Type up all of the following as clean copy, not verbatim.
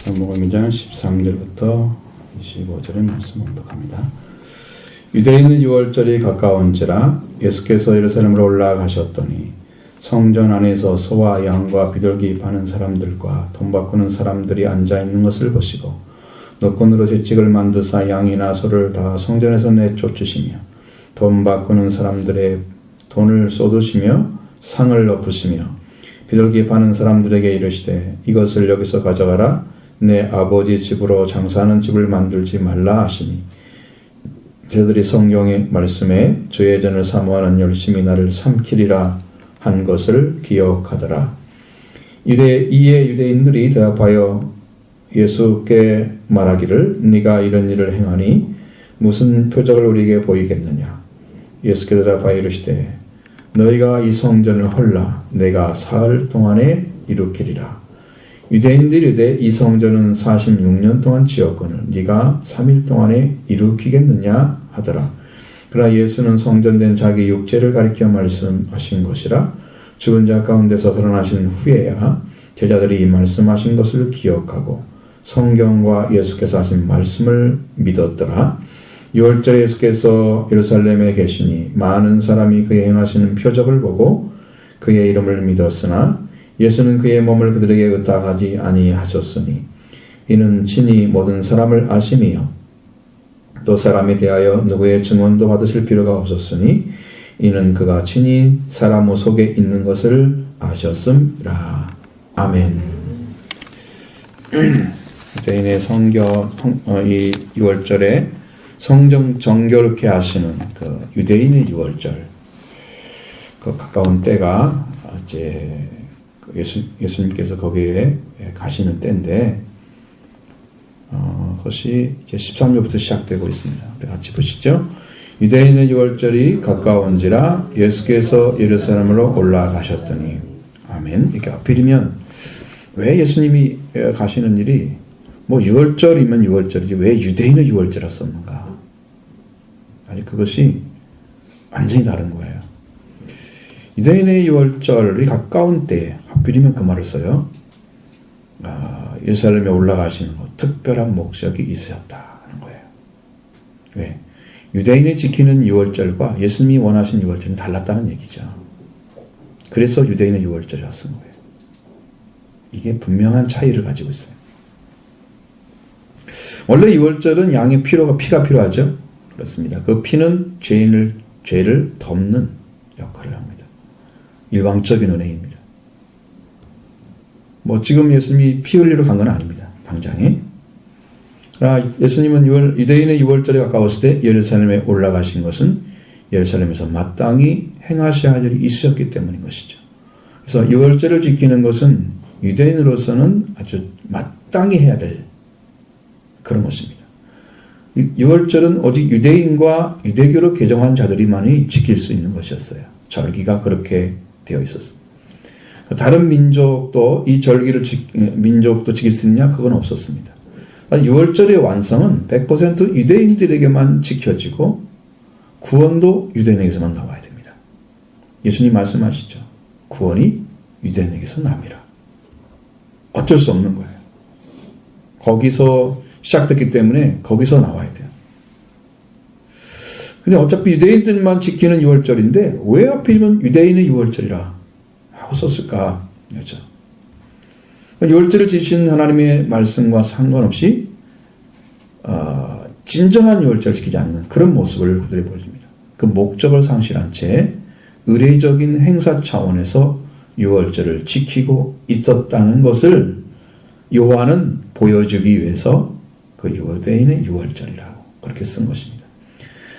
사복음 2장 13절부터 25절의 말씀 봉독합니다. 유대인은 유월절이 가까운지라 예수께서 예루살렘으로 올라가셨더니 성전 안에서 소와 양과 비둘기 파는 사람들과 돈 바꾸는 사람들이 앉아 있는 것을 보시고 노끈으로 채찍을 만드사 양이나 소를 다 성전에서 내쫓으시며 돈 바꾸는 사람들의 돈을 쏟으시며 상을 엎으시며 비둘기 파는 사람들에게 이르시되 이것을 여기서 가져가라. 내 아버지 집으로 장사하는 집을 만들지 말라 하시니 저들이 성경의 말씀에 주의 전을 사모하는 열심히 나를 삼키리라 한 것을 기억하더라. 이에 유대인들이 대답하여 예수께 말하기를 네가 이런 일을 행하니 무슨 표적을 우리에게 보이겠느냐. 예수께서 대답하여 이르시되 너희가 이 성전을 헐라 내가 사흘 동안에 이루키리라. 유대인들이 이르되 이 성전은 46년 동안 지었거늘 네가 3일 동안에 이루키겠느냐 하더라. 그러나 예수는 성전된 자기 육체를 가리켜 말씀하신 것이라. 죽은 자 가운데서 살아나신 후에야 제자들이 이 말씀하신 것을 기억하고 성경과 예수께서 하신 말씀을 믿었더라. 유월절에 예수께서 예루살렘에 계시니 많은 사람이 그의 행하시는 표적을 보고 그의 이름을 믿었으나 예수는 그의 몸을 그들에게 의탁하지 아니하셨으니 이는 친히 모든 사람을 아심이요 또 사람에 대하여 누구의 증언도 받으실 필요가 없었으니 이는 그가 친히 사람 속에 있는 것을 아셨음이라. 아멘. 유대인의 이 유월절에 성정 정결케 하시는 그 유대인의 유월절, 그 가까운 때가 이제 예수님께서 거기에 가시는 때인데, 그것이 이제 13절부터 시작되고 있습니다. 우리 같이 보시죠. 유대인의 유월절이 가까운지라 예수께서 예루살렘으로 올라가셨더니, 아멘. 이렇게 하필이면 왜 예수님이 가시는 일이 뭐 유월절이면 유월절이지 왜 유대인의 유월절을 썼는가? 아니 그것이 완전히 다른 거예요. 유대인의 유월절이 가까운 때에 하필이면 그 말을 써요. 예루살렘에 올라가시는 것 특별한 목적이 있으셨다는 거예요. 왜? 유대인이 지키는 유월절과 예수님이 원하신 유월절은 달랐다는 얘기죠. 그래서 유대인의 유월절이라 쓴 거예요. 이게 분명한 차이를 가지고 있어요. 원래 유월절은 양의 피가 필요하죠. 그렇습니다. 그 피는 죄를 덮는 역할을 합니다. 일방적인 은혜입니다. 뭐 지금 예수님이 피 흘리러 간 건 아닙니다. 당장에. 그러나 예수님은 유대인의 유월절에 가까웠을 때 예루살렘에 올라가신 것은 예루살렘에서 마땅히 행하셔야 할 일이 있었기 때문인 것이죠. 그래서 유월절을 지키는 것은 유대인으로서는 아주 마땅히 해야 될 그런 것입니다. 유월절은 오직 유대인과 유대교로 개종한 자들이만이 지킬 수 있는 것이었어요. 절기가 그렇게 되어 있었어요. 다른 민족도 이 절기를 민족도 지킬 수 있느냐? 그건 없었습니다. 유월절의 완성은 100% 유대인들에게만 지켜지고 구원도 유대인에게서만 나와야 됩니다. 예수님 말씀하시죠. 구원이 유대인에게서 납니다. 어쩔 수 없는 거예요. 거기서 시작됐기 때문에 거기서 나와야 돼요. 근데 어차피 유대인들만 지키는 유월절인데 왜 하필이면 유대인의 유월절이라 하고 썼을까? 그렇죠. 유월절을 지키신 하나님의 말씀과 상관없이 진정한 유월절을 지키지 않는 그런 모습을 그들이 보여줍니다. 그 목적을 상실한 채 의례적인 행사 차원에서 유월절을 지키고 있었다는 것을 요한은 보여주기 위해서 그 유대인의 유월절이라고 그렇게 쓴 것입니다.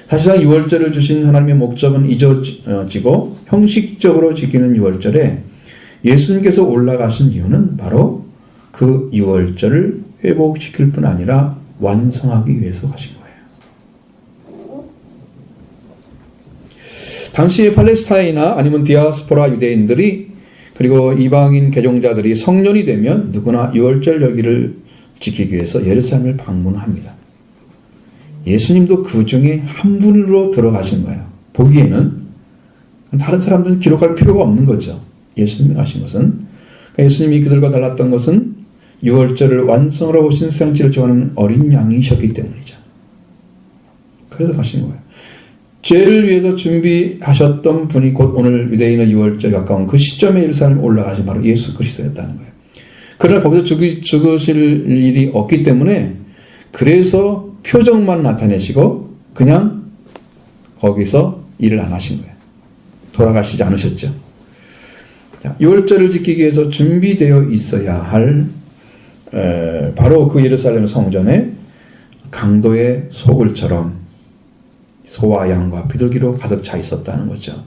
사실상 유월절을 주신 하나님의 목적은 잊어지고 형식적으로 지키는 유월절에 예수님께서 올라가신 이유는 바로 그 유월절을 회복시킬 뿐 아니라 완성하기 위해서 가신 거예요. 당시 팔레스타인이나 아니면 디아스포라 유대인들이 그리고 이방인 개종자들이 성년이 되면 누구나 유월절 절기를 지키기 위해서 예루살렘을 방문합니다. 예수님도 그 중에 한 분으로 들어가신 거예요. 보기에는 다른 사람들은 기록할 필요가 없는 거죠. 예수님이 가신 것은 예수님이 그들과 달랐던 것은 유월절을 완성으로 오신 생지를 좋아하는 어린 양이셨기 때문이죠. 그래서 가신 거예요. 죄를 위해서 준비하셨던 분이 곧 오늘 유대인의 유월절에 가까운 그 시점에 예루살렘에 올라가신 바로 예수 그리스도였다는 거예요. 그러나 거기서 죽으실 일이 없기 때문에 그래서 표정만 나타내시고 그냥 거기서 일을 안 하신 거예요. 돌아가시지 않으셨죠. 유월절을 지키기 위해서 준비되어 있어야 할 바로 그 예루살렘 성전에 강도의 소굴처럼 소와 양과 비둘기로 가득 차 있었다는 거죠.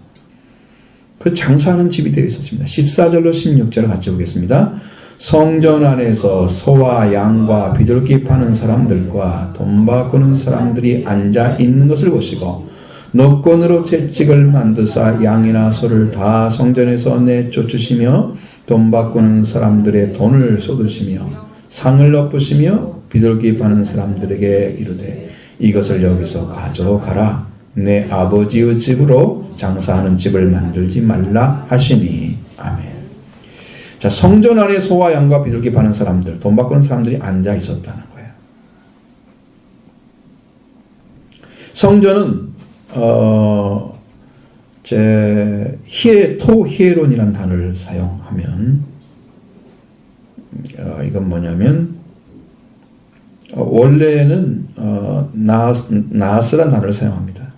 그 장사하는 집이 되어 있었습니다. 14절로 16절을 같이 보겠습니다. 성전 안에서 소와 양과 비둘기 파는 사람들과 돈 바꾸는 사람들이 앉아 있는 것을 보시고 노건으로 채찍을 만드사 양이나 소를 다 성전에서 내쫓으시며 돈 바꾸는 사람들의 돈을 쏟으시며 상을 엎으시며 비둘기 파는 사람들에게 이르되 이것을 여기서 가져가라. 내 아버지의 집으로 장사하는 집을 만들지 말라 하시니. 아멘. 자, 성전 안에 소와 양과 비둘기 파는 사람들, 돈 바꾸는 사람들이 앉아 있었다는 거예요. 성전은 토히에론이라는 단어를 사용하면 이건 뭐냐면 원래는 나스란 단어를 사용합니다.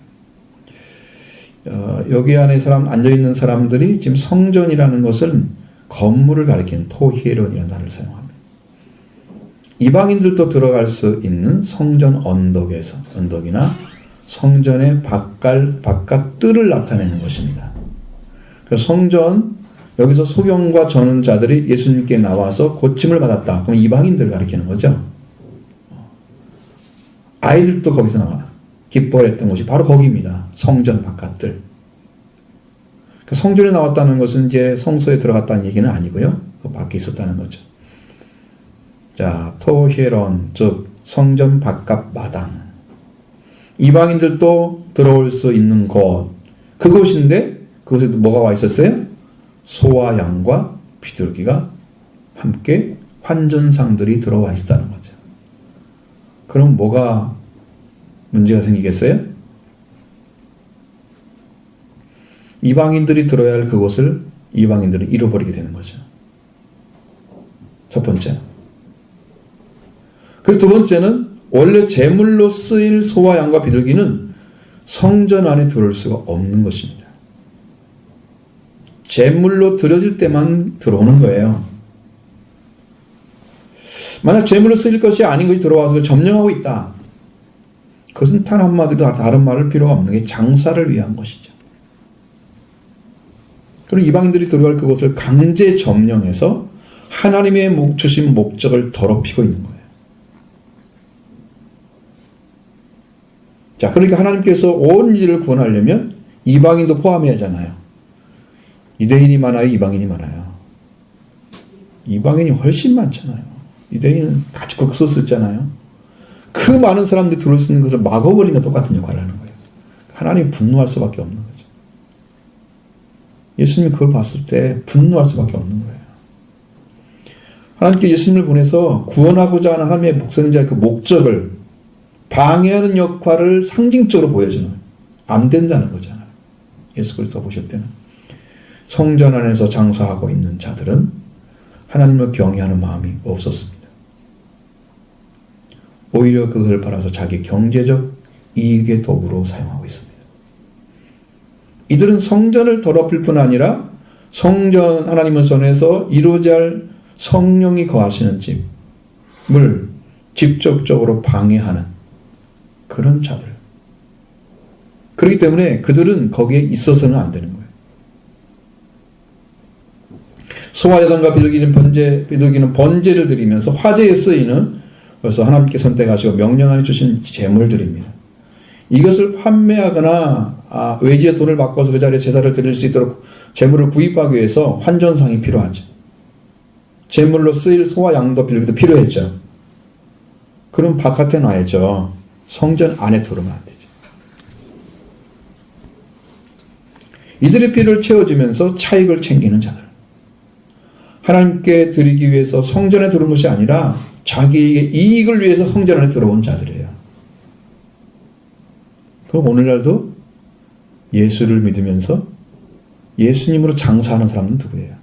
여기 안에 앉아있는 사람들이 지금 성전이라는 것은 건물을 가리키는 토히에론이라는 단어를 사용합니다. 이방인들도 들어갈 수 있는 성전 언덕이나 성전의 바깥 뜰을 나타내는 것입니다. 그래서 성전, 여기서 소경과 전원자들이 예수님께 나와서 고침을 받았다. 그럼 이방인들을 가리키는 거죠. 아이들도 거기서 나와 기뻐했던 곳이 바로 거기입니다. 성전 바깥들. 성전에 나왔다는 것은 이제 성소에 들어갔다는 얘기는 아니고요. 그 밖에 있었다는 거죠. 자, 토히에론, 즉 성전 바깥 마당. 이방인들도 들어올 수 있는 곳. 그곳인데 그곳에도 뭐가 와 있었어요? 소와 양과 비둘기가 함께 환전상들이 들어와 있다는 거죠. 그럼 뭐가 문제가 생기겠어요? 이방인들이 들어야 할 그곳을 이방인들은 잃어버리게 되는 거죠. 첫 번째. 그리고 두 번째는 원래 제물로 쓰일 소와 양과 비둘기는 성전 안에 들어올 수가 없는 것입니다. 제물로 드려질 때만 들어오는 거예요. 만약 제물로 쓰일 것이 아닌 것이 들어와서 점령하고 있다. 그것은 단 한마디로 다른 말을 필요가 없는 게 장사를 위한 것이죠. 그리고 이방인들이 들어갈 그것을 강제 점령해서 하나님의 주신 목적을 더럽히고 있는 거예요. 자, 그러니까 하나님께서 온 일을 구원하려면 이방인도 포함해야 하잖아요. 유대인이 많아요, 이방인이 많아요. 이방인이 훨씬 많잖아요. 유대인은 가지고 썼었잖아요. 그 많은 사람들이 들어올 수 있는 것을 막아버리는 똑같은 역할을 하는 거예요. 하나님이 분노할 수밖에 없는 거죠. 예수님이 그걸 봤을 때 분노할 수밖에 없는 거예요. 하나님께 예수님을 보내서 구원하고자 하는 하나님의 목선자의 그 목적을 방해하는 역할을 상징적으로 보여주는, 안 된다는 거잖아요. 예수 그리스도 보실 때는 성전 안에서 장사하고 있는 자들은 하나님을 경외하는 마음이 없었습니다. 오히려 그걸 팔아서 자기 경제적 이익의 도구로 사용하고 있습니다. 이들은 성전을 더럽힐 뿐 아니라 성전, 하나님의 전에서 이루어져야 할 성령이 거하시는 집을 직접적으로 방해하는 그런 자들. 그렇기 때문에 그들은 거기에 있어서는 안 되는 거예요. 소와 여단과 비둘기는 번제를 드리면서 화제에 쓰이는, 그래서 하나님께 선택하시고 명령하여 주신 제물들입니다. 이것을 판매하거나 외지의 돈을 바꿔서 그 자리에 제사를 드릴 수 있도록 제물을 구입하기 위해서 환전상이 필요하죠. 제물로 쓰일 소와 양도 비둘기도 필요했죠. 그럼 바깥에 놔야죠. 성전 안에 들어오면 안 되죠. 이들의 필요를 채워주면서 차익을 챙기는 자들. 하나님께 드리기 위해서 성전에 들어온 것이 아니라 자기의 이익을 위해서 성전 안에 들어온 자들이에요. 그럼 오늘날도 예수를 믿으면서 예수님으로 장사하는 사람은 누구예요?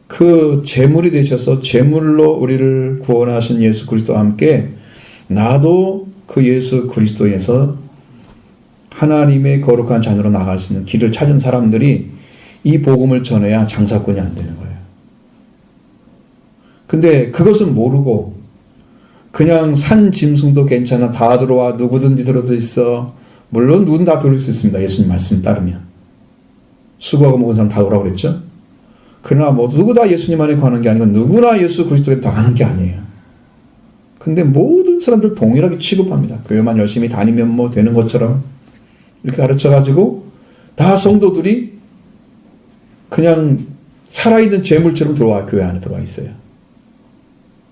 그 제물이 되셔서 제물로 우리를 구원하신 예수 그리스도와 함께 나도 그 예수 그리스도에서 하나님의 거룩한 자녀로 나갈 수 있는 길을 찾은 사람들이 이 복음을 전해야 장사꾼이 안 되는 거예요. 근데 그것은 모르고 그냥 산 짐승도 괜찮아, 다 들어와, 누구든지 들어도 있어. 물론 누군 다 들을 수 있습니다. 예수님 말씀 따르면. 수고하고 먹은 사람 다 오라고 그랬죠. 그러나 뭐 누구 다 예수님 안에 가는 게 아니고 누구나 예수 그리스도에 가는 게 아니에요. 근데 모든 사람들 동일하게 취급합니다. 교회만 열심히 다니면 뭐 되는 것처럼 이렇게 가르쳐가지고 다 성도들이 그냥 살아있는 재물처럼 들어와 교회 안에 들어와 있어요.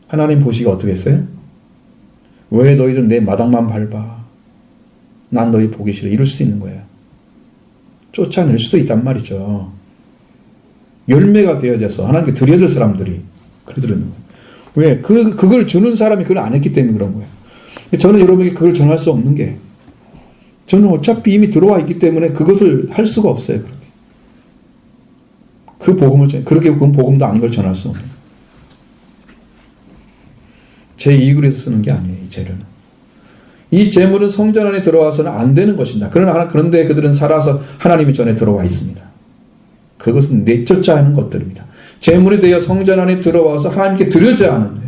하나님 보시기 어떻게 했어요? 왜 너희들 내 마당만 밟아? 난 너희 보기 싫어. 이럴 수 있는 거예요. 쫓아낼 수도 있단 말이죠. 열매가 되어져서 하나님께 드려야 될 사람들이 그래 드리는 거예요. 왜? 그걸 주는 사람이 그걸 안 했기 때문에 그런 거예요. 저는 여러분에게 그걸 전할 수 없는 게 저는 어차피 이미 들어와 있기 때문에 그것을 할 수가 없어요. 그렇게. 그 복음을 그렇게 그건 복음도 아닌 걸 전할 수 없는 거예요. 제 이익을 위해서 쓰는 게 아니에요. 이 재료는. 이 재물은 성전 안에 들어와서는 안 되는 것입니다. 그런데 그들은 살아서 하나님의 전에 들어와 있습니다. 그것은 내쫓아 하는 것들입니다. 재물이 되어 성전 안에 들어와서 하나님께 드려져야 하는데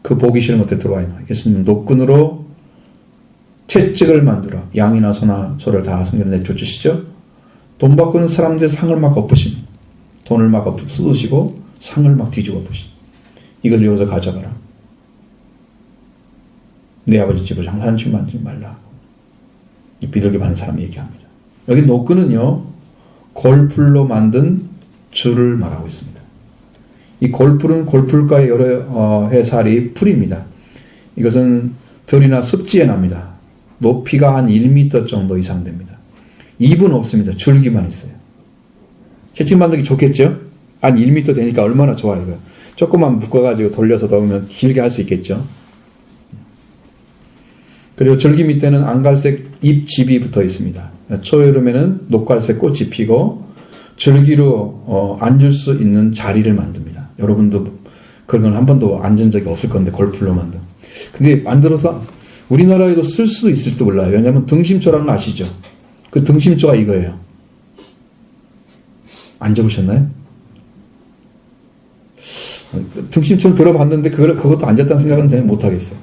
그 보기 싫은 것에 들어와 있는 거예요. 예수님은 노끈으로 채찍을 만들어 양이나 소나 소를 다 성전에 내쫓으시죠. 돈 받고 있는 사람들의 상을 막 엎으십니다. 돈을 막 쏟으시고 상을 막 뒤집어 엎으십니다. 이걸 여기서 가져가라. 내 아버지 집을 장사하는 줄 만들지 말라. 이 비둘기 받는 사람이 얘기합니다. 여기 노끈은요, 골풀로 만든 줄을 말하고 있습니다. 이 골풀은 골풀과의 여러 해살이 풀입니다. 이것은 들이나 습지에 납니다. 높이가 한 1m 정도 이상 됩니다. 잎은 없습니다. 줄기만 있어요. 채찍 만들기 좋겠죠? 한 1m 되니까 얼마나 좋아요. 이거. 조금만 묶어가지고 돌려서 넣으면 길게 할 수 있겠죠. 그리고 줄기 밑에는 안갈색 잎집이 붙어 있습니다. 초여름에는 녹갈색 꽃이 피고 줄기로 앉을 수 있는 자리를 만듭니다. 여러분도 그런 건 한 번도 앉은 적이 없을 건데 골풀로 만든. 근데 만들어서 우리나라에도 쓸 수도 있을지도 몰라요. 왜냐하면 등심초라는 거 아시죠? 그 등심초가 이거예요. 앉아보셨나요? 등심초를 들어봤는데 그것도 앉았다는 생각은 전혀 못하겠어요.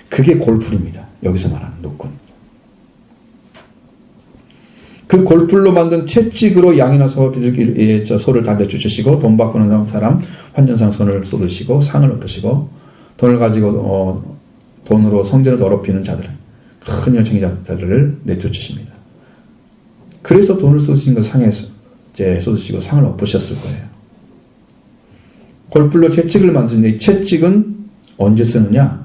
그게 골풀입니다. 여기서 말하는 노끈. 그 골풀로 만든 채찍으로 양이나 소와 비둘기의 소를 다 내쫓으시고 돈 받고는 사람 환전상 손을 쏟으시고 상을 엎으시고 돈을 가지고 돈으로 성전을 더럽히는 자들, 큰 열정자들을 내쫓으십니다. 그래서 돈을 쏟으신 걸 상에 쏟으시고 상을 엎으셨을 거예요. 골풀로 채찍을 만드는데 이 채찍은 언제 쓰느냐?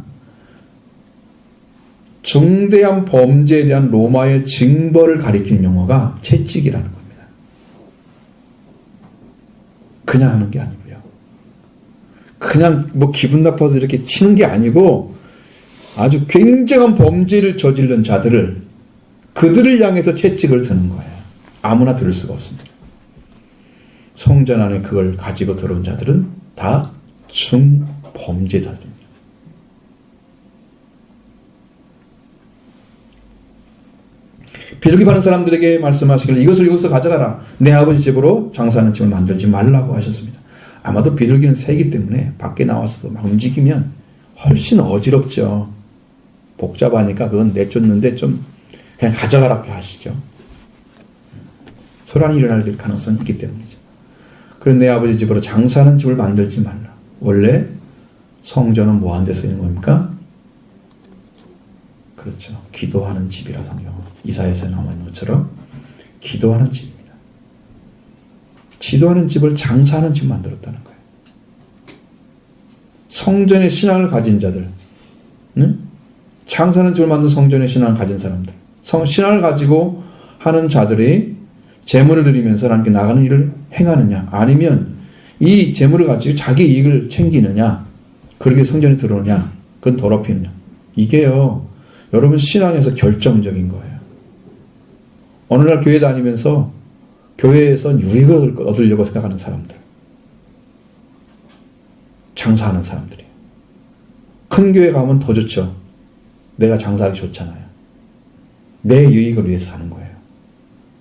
중대한 범죄에 대한 로마의 징벌을 가리키는 용어가 채찍이라는 겁니다. 그냥 하는 게 아니고요. 그냥 뭐 기분 나빠서 이렇게 치는 게 아니고 아주 굉장한 범죄를 저지른 자들을 그들을 향해서 채찍을 드는 거예요. 아무나 들을 수가 없습니다. 성전 안에 그걸 가지고 들어온 자들은 다 중범죄자들입니다. 비둘기 파는 사람들에게 말씀하시길 이것을 여기서 가져가라. 내 아버지 집으로 장사하는 집을 만들지 말라고 하셨습니다. 아마도 비둘기는 새이기 때문에 밖에 나와서도 막 움직이면 훨씬 어지럽죠. 복잡하니까 그건 내쫓는데 좀 그냥 가져가라고 하시죠. 소란이 일어날 가능성이 있기 때문이죠. 그래서 내 아버지 집으로 장사하는 집을 만들지 말라. 원래 성전은 뭐 하는 데 쓰이는 겁니까? 그렇죠. 기도하는 집이라 성경. 이사야서에 나와 있는 것처럼 기도하는 집입니다. 기도하는 집을 장사하는 집 만들었다는 거예요. 성전의 신앙을 가진 자들, 장사하는 집을 만든 성전의 신앙을 가진 사람들, 신앙을 가지고 하는 자들이 재물을 드리면서 하나님께 나가는 일을 행하느냐, 아니면 이 재물을 가지고 자기 이익을 챙기느냐, 그렇게 성전에 들어오느냐, 그건 더럽히느냐. 이게요, 여러분 신앙에서 결정적인 거예요. 어느 날 교회 다니면서 교회에서 유익을 얻으려고 생각하는 사람들, 장사하는 사람들이에요. 큰 교회 가면 더 좋죠. 내가 장사하기 좋잖아요. 내 유익을 위해서 사는 거예요.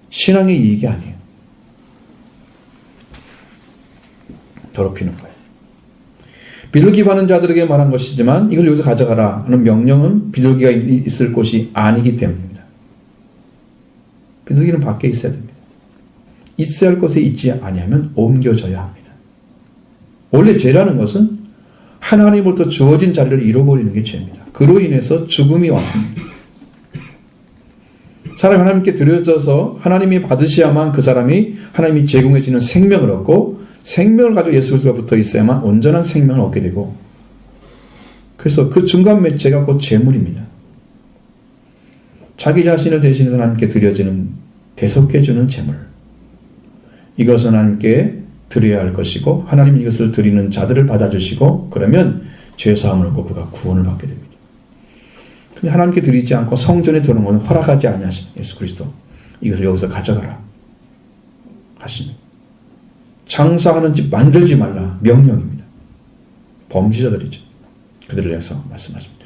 신앙의 이익이 아니에요. 더럽히는 거예요. 비둘기 파는 자들에게 말한 것이지만 이걸 여기서 가져가라 하는 명령은 비둘기가 있을 곳이 아니기 때문입니다. 비둘기는 밖에 있어야 됩니다. 있어야 할 곳에 있지 아니하면 옮겨져야 합니다. 원래 죄라는 것은 하나님으로부터 주어진 자리를 잃어버리는 게 죄입니다. 그로 인해서 죽음이 왔습니다. 사람이 하나님께 드려져서 하나님이 받으셔야만 그 사람이 하나님이 제공해 주는 생명을 얻고, 생명을 가지고 예수 그리스도가 붙어 있어야만 온전한 생명을 얻게 되고, 그래서 그 중간 매체가 곧 재물입니다. 자기 자신을 대신해서 하나님께 드려지는, 대속해 주는 재물, 이것은 하나님께 드려야 할 것이고, 하나님이 이것을 드리는 자들을 받아주시고, 그러면 죄사함을 얻고 그가 구원을 받게 됩니다. 근데 하나님께 드리지 않고 성전에 들어오는 것은 허락하지 아니하신 예수 그리스도, 이것을 여기서 가져가라 하십니다. 장사하는 집 만들지 말라 명령입니다. 범죄자들이죠. 그들을 위해서 말씀하십니다.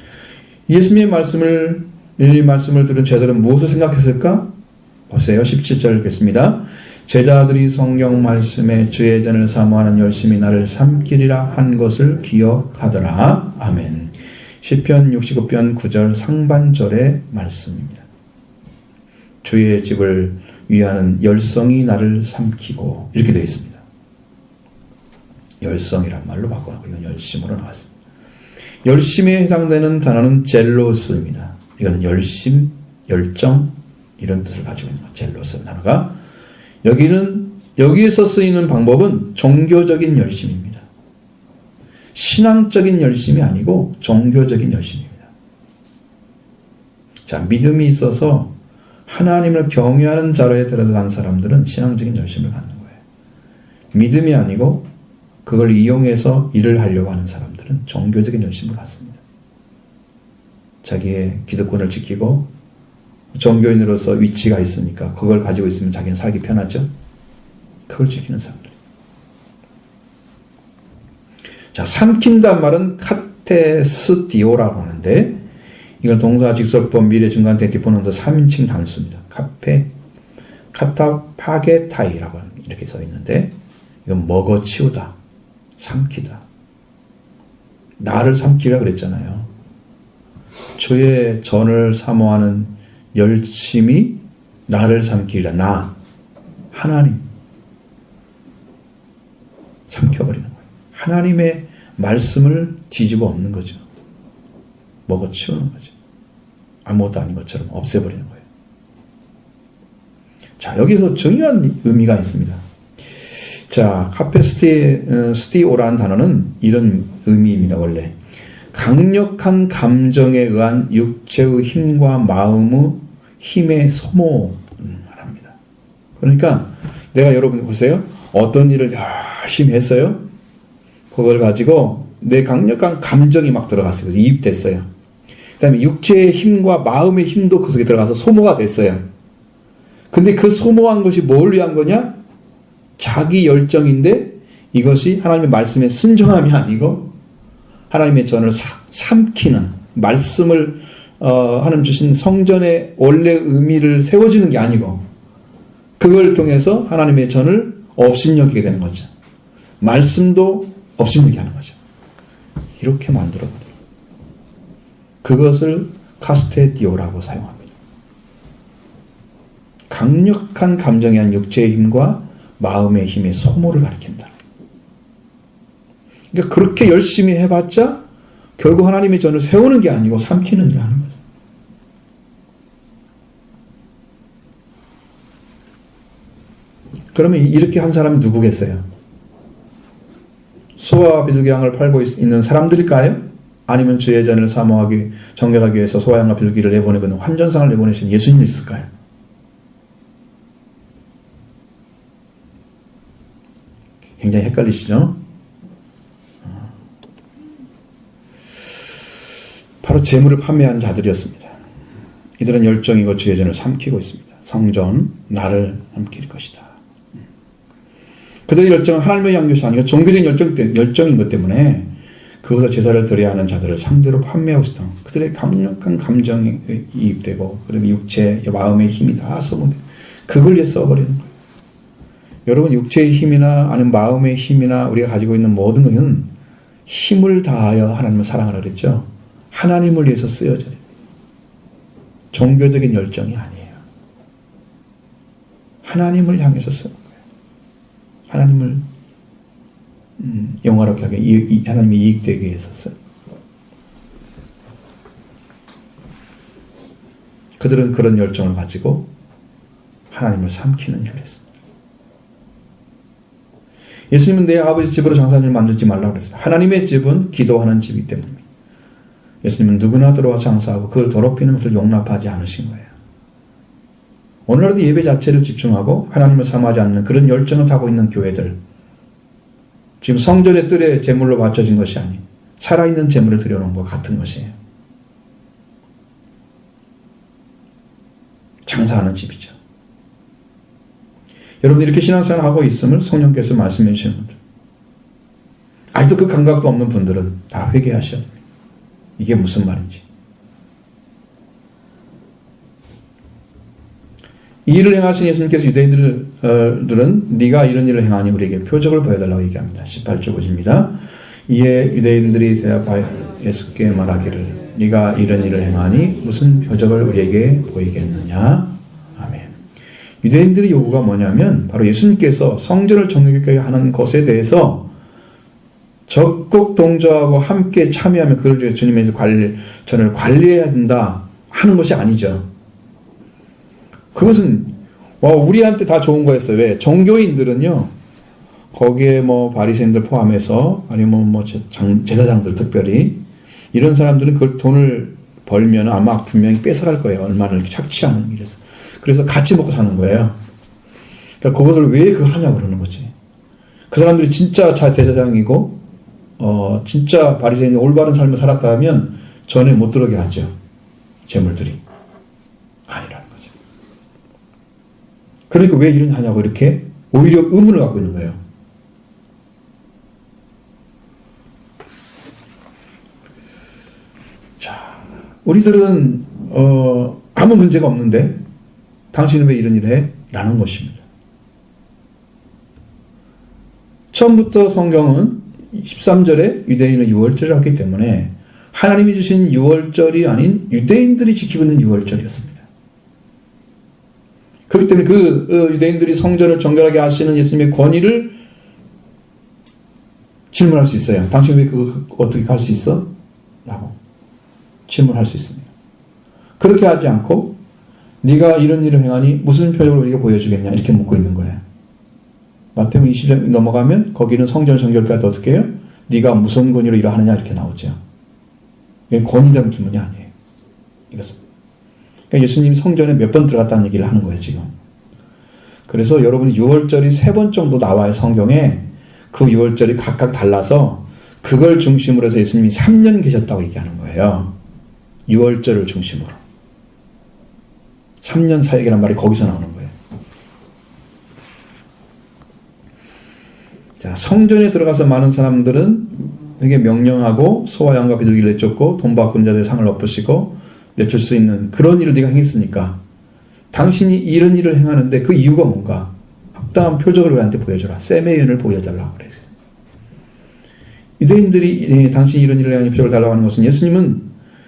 예수님의 말씀을 들은 제자들은 무엇을 생각했을까? 보세요. 17절 읽겠습니다. 제자들이 성경 말씀에 주의 전을 사모하는 열심히 나를 삼키리라 한 것을 기억하더라. 아멘. 시편 69편 9절 상반절의 말씀입니다. 주의 집을 위하는 열성이 나를 삼키고, 이렇게 되어 있습니다. 열성이란 말로 바꿔놓고 이건 열심으로 나왔습니다. 열심에 해당되는 단어는 젤로스입니다. 이건 열심, 열정, 이런 뜻을 가지고 있는 젤로스 단어가, 여기에서 쓰이는 방법은 종교적인 열심입니다. 신앙적인 열심이 아니고 종교적인 열심입니다. 자, 믿음이 있어서 하나님을 경외하는 자로에 들어간 사람들은 신앙적인 열심을 갖는 거예요. 믿음이 아니고 그걸 이용해서 일을 하려고 하는 사람들은 종교적인 열심을 갖습니다. 자기의 기득권을 지키고 종교인으로서 위치가 있으니까 그걸 가지고 있으면 자기는 살기 편하죠. 그걸 지키는 사람들. 자, 삼킨단 말은 카테스티오라고 하는데, 이건 동사 직설법 미래 중간 대티포 능사 3인칭 단수입니다. 카타파게타이라고 이렇게 써 있는데, 이건 먹어치우다, 삼키다. 나를 삼키라 그랬잖아요. 주의 전을 사모하는 열심히 나를 삼키라. 나, 하나님 삼켜버리는 거예요. 하나님의 말씀을 뒤집어 엎는 거죠. 먹어치우는 거죠. 아무것도 아닌 것처럼 없애버리는 거예요. 자, 여기서 중요한 의미가 있습니다. 자, 카페스티오라는 단어는 이런 의미입니다. 원래 강력한 감정에 의한 육체의 힘과 마음의 힘의 소모를 말합니다. 그러니까 내가 여러분 보세요. 어떤 일을 열심히 했어요. 그걸 가지고 내 강력한 감정이 막 들어갔어요. 이입됐어요. 그 다음에 육체의 힘과 마음의 힘도 그 속에 들어가서 소모가 됐어요. 근데 그 소모한 것이 뭘 위한 거냐? 자기 열정인데 이것이 하나님의 말씀에 순종함이 아니고 하나님의 전을 삼키는, 말씀을 하나님 주신 성전의 원래 의미를 세워주는 게 아니고 그걸 통해서 하나님의 전을 업신여기게 되는 거죠. 말씀도 업신여기게 하는 거죠. 이렇게 만들어버려요. 그것을 카스테디오라고 사용합니다. 강력한 감정에 한 육체의 힘과 마음의 힘의 소모를 가리킨다. 그러니까 그렇게 열심히 해봤자 결국 하나님의 전을 세우는 게 아니고 삼키는 일을 하는 거죠. 그러면 이렇게 한 사람이 누구겠어요? 소와 비둘기 양을 팔고 있는 사람들일까요? 아니면 주의 전을 사모하기, 정결하기 위해서 소와 양과 비둘기를 내보내고 환전상을 내보내신 예수님이 있을까요? 굉장히 헷갈리시죠? 바로 재물을 판매하는 자들이었습니다. 이들은 열정이고 주의전을 삼키고 있습니다. 성전, 나를 삼킬 것이다. 그들의 열정은 하나님의 양교시 아니고 종교적인 열정인 것 때문에 그것을 제사를 드려야 하는 자들을 상대로 판매하고 있었던 그들의 강력한 감정이 이입되고 그러면 육체, 마음의 힘이 다 써버리는 그걸 위해 써버리는 거예요. 여러분 육체의 힘이나 아니면 마음의 힘이나 우리가 가지고 있는 모든 것은 힘을 다하여 하나님을 사랑하라 그랬죠. 하나님을 위해서 쓰여져야 됩니다. 종교적인 열정이 아니에요. 하나님을 향해서 쓰는 거예요. 하나님을 영화롭게 하게 하나님이 이익되게 위해서 쓰는 거예요. 그들은 그런 열정을 가지고 하나님을 삼키는 일을 했습니다. 예수님은 내 아버지 집으로 장사하는 일 만들지 말라고 그랬어요. 하나님의 집은 기도하는 집이기 때문입니다. 예수님은 누구나 들어와 장사하고 그걸 더럽히는 것을 용납하지 않으신 거예요. 오늘날도 예배 자체를 집중하고 하나님을 삼하지 않는 그런 열정을 타고 있는 교회들, 지금 성전의 뜰에 제물로 바쳐진 것이 아닌 살아있는 제물을 드려놓은 것 같은 것이에요. 장사하는 집이죠. 여러분들 이렇게 신앙생활 하고 있음을 성령께서 말씀해 주시는 분들, 아직도 그 감각도 없는 분들은 다 회개하셔야 됩니다. 이게 무슨 말인지. 이 일을 행하신 예수님께서 유대인들은 네가 이런 일을 행하니 우리에게 표적을 보여달라고 얘기합니다. 18절 보십니다. 이에 유대인들이 대답하여 예수께 말하기를 네가 이런 일을 행하니 무슨 표적을 우리에게 보이겠느냐. 아멘. 유대인들의 요구가 뭐냐면 바로 예수님께서 성전을 정결하게 하는 것에 대해서 적극 동조하고 함께 참여하면 그걸 위해 주님에서 전을 관리해야 된다 하는 것이 아니죠. 그것은 우리한테 다 좋은 거였어요. 왜? 종교인들은요, 거기에 바리새인들 포함해서 아니면 제사장들 특별히 이런 사람들은 그 돈을 벌면 아마 분명히 뺏어갈 거예요. 얼마나 이렇게 착취하는 일에서. 그래서 같이 먹고 사는 거예요. 그러니까 그것을 왜 하냐고 그러는 거지. 그 사람들이 진짜 제사장이고 진짜 바리새인 올바른 삶을 살았다면 전에 못 들어오게 하죠. 재물들이. 아니라는 거죠. 그러니까 왜 이런 하냐고 이렇게 오히려 의문을 갖고 있는 거예요. 자, 우리들은 아무 문제가 없는데 당신은 왜 이런 일을 해? 라는 것입니다. 처음부터 성경은 13절에 유대인은 유월절을 했기 때문에 하나님이 주신 유월절이 아닌 유대인들이 지키고 있는 유월절이었습니다. 그렇기 때문에 그 유대인들이 성전을 정결하게 하시는 예수님의 권위를 질문할 수 있어요. 당신 왜 그거 어떻게 할 수 있어? 라고 질문할 수 있습니다. 그렇게 하지 않고 네가 이런 일을 행하니 무슨 표적을 우리가 보여주겠냐 이렇게 묻고 있는 거예요. 마태복음 20장 넘어가면 거기는 성전 정결까지 어떻게 해요? 네가 무슨 권위로 일을 하느냐 이렇게 나오죠. 이게 권위적인 질문이 아니에요. 이것은. 그러니까 예수님이 성전에 몇 번 들어갔다는 얘기를 하는 거예요 지금. 그래서 여러분이 6월절이 3번 정도 나와요 성경에. 그 6월절이 각각 달라서 그걸 중심으로 해서 예수님이 3년 계셨다고 얘기하는 거예요. 6월절을 중심으로. 3년 사역이란 말이 거기서 나오는 거예요. 자, 성전에 들어가서 많은 사람들은 되게 명령하고 소와 양과 비둘기를 내쫓고 돈 바꾼 자들의 상을 엎으시고 내줄 수 있는 그런 일을 네가 행했으니까 당신이 이런 일을 행하는데 그 이유가 뭔가? 합당한 표적을 우리한테 보여줘라. 셈의 연을 보여달라고 그랬어요. 유대인들이 당신이 이런 일을 행하니 표적을 달라고 하는 것은 예수님은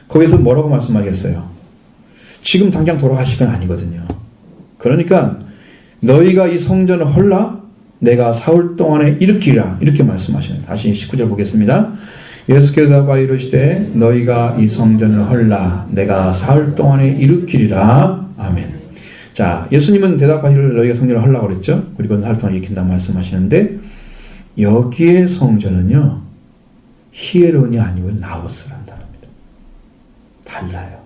거기서 뭐라고 말씀하겠어요? 지금 당장 돌아가실 건 아니거든요. 그러니까 너희가 이 성전을 헐라 내가 사흘 동안에 일으키리라 이렇게 말씀하시는. 다시 19절 보겠습니다. 예수께서 대답하여 이르시되 너희가 이 성전을 헐라 내가 사흘 동안에 일으키리라. 아멘. 자, 예수님은 대답하기를 너희가 성전을 헐라고 그랬죠. 그리고 사흘 동안 일으킨다고 말씀하시는데 여기에 성전은요 히에론이 아니고 나오스라는 단어입니다. 달라요.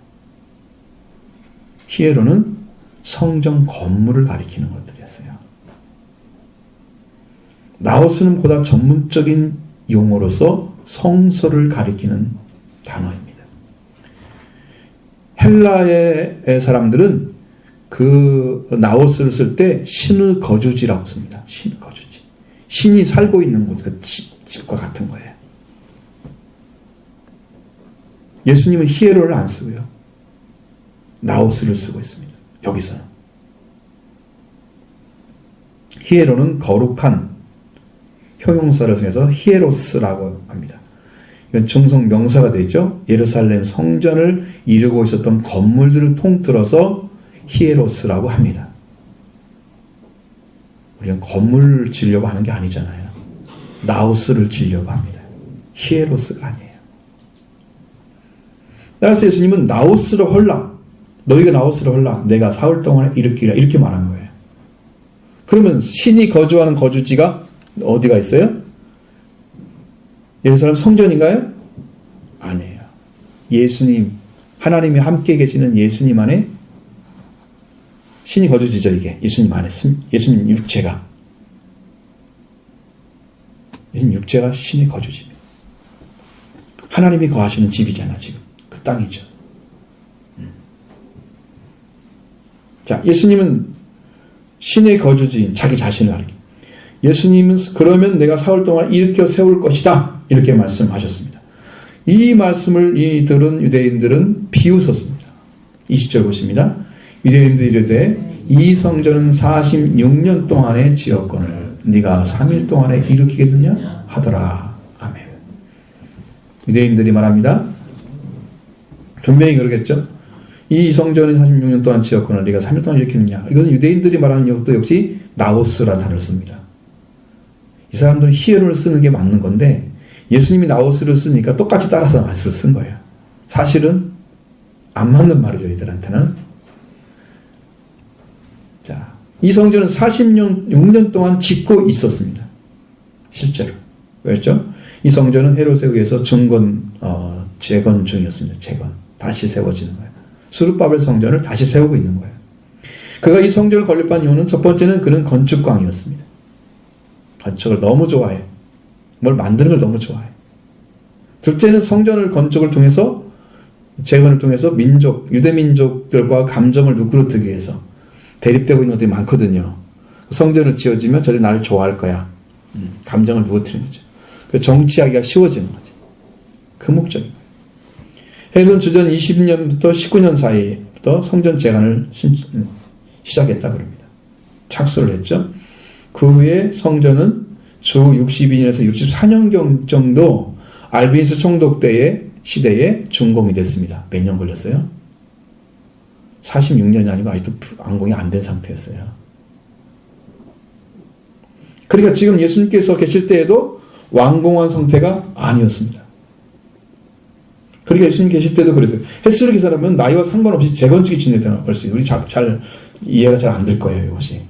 히에론은 성전 건물을 가리키는 것들이었어요. 나우스는 보다 전문적인 용어로서 성소를 가리키는 단어입니다. 헬라의 사람들은 그 나우스를 쓸 때 신의 거주지라고 씁니다. 신의 거주지. 신이 살고 있는 곳, 그 집과 같은 거예요. 예수님은 히에로를 안 쓰고요. 나우스를 쓰고 있습니다. 여기서는. 히에로는 거룩한 형용사를 통해서 히에로스라고 합니다. 이건 중성 명사가 되죠. 예루살렘 성전을 이루고 있었던 건물들을 통틀어서 히에로스라고 합니다. 우리는 건물을 지으려고 하는 게 아니잖아요. 나우스를 지으려고 합니다. 히에로스가 아니에요. 따라서 예수님은 나우스를 헐라, 너희가 나우스를 헐라, 내가 사흘 동안에 일으키라, 이렇게 말한 거예요. 그러면 신이 거주하는 거주지가 어디가 있어요? 예루살렘 성전인가요? 아니에요. 예수님, 하나님이 함께 계시는 예수님 안에 신이 거주지죠, 이게. 예수님 안에, 예수님 육체가. 예수님 육체가 신이 거주지입니다. 하나님이 거하시는 집이잖아, 지금. 그 땅이죠. 자, 예수님은 신의 거주지인 자기 자신을 알기. 예수님은 그러면 내가 사흘 동안 일으켜 세울 것이다. 이렇게 말씀하셨습니다. 이 말씀을 들은 유대인들은 비웃었습니다. 20절 보십니다. 유대인들이 이르되 이 성전은 46년 동안의 지었거늘 네가 3일 동안에 일으키겠느냐 하더라. 아멘. 유대인들이 말합니다. 분명히 그러겠죠. 이 성전은 46년 동안 지었거늘 네가 3일 동안 일으키느냐. 이것은 유대인들이 말하는 것도 역시 나우스라는 단어를 씁니다. 이 사람들은 히에로를 쓰는 게 맞는 건데 예수님이 나우스를 쓰니까 똑같이 따라서 나우스를 쓴 거예요. 사실은 안 맞는 말이죠, 이들한테는. 자, 이 성전은 46년 동안 짓고 있었습니다. 실제로. 왜죠? 이 성전은 헤롯에 의해서 재건 중이었습니다. 재건. 다시 세워지는 거예요. 스룹바벨 성전을 다시 세우고 있는 거예요. 그가 이 성전을 건립한 이유는 첫 번째는 그는 건축광이었습니다. 건축을 너무 좋아해. 뭘 만드는 걸 너무 좋아해. 둘째는 성전을 건축을 통해서 재건을 통해서 유대 민족들과 감정을 누그러뜨기 위해서 대립되고 있는 것들이 많거든요. 성전을 지어지면 저들이 나를 좋아할 거야. 감정을 누그러뜨리는 거죠. 그 정치하기가 쉬워지는 거죠. 그 목적인 거예요. 헤롯은 주전 20년부터 19년 사이부터 성전 재건을 시작했다 그럽니다. 착수를 했죠. 그 후에 성전은 주 62년에서 64년 정도 알빈스 총독 때의 시대에 준공이 됐습니다. 몇 년 걸렸어요? 46년이 아니고 아직도 완공이 안 된 상태였어요. 그러니까 지금 예수님께서 계실 때에도 완공한 상태가 아니었습니다. 그러니까 예수님 계실 때도 그랬어요. 헬스를 계산하면 나이와 상관없이 재건축이 진행되는 걸 수 있어요. 우리 잘 이해가 잘 안 될 거예요, 이것이.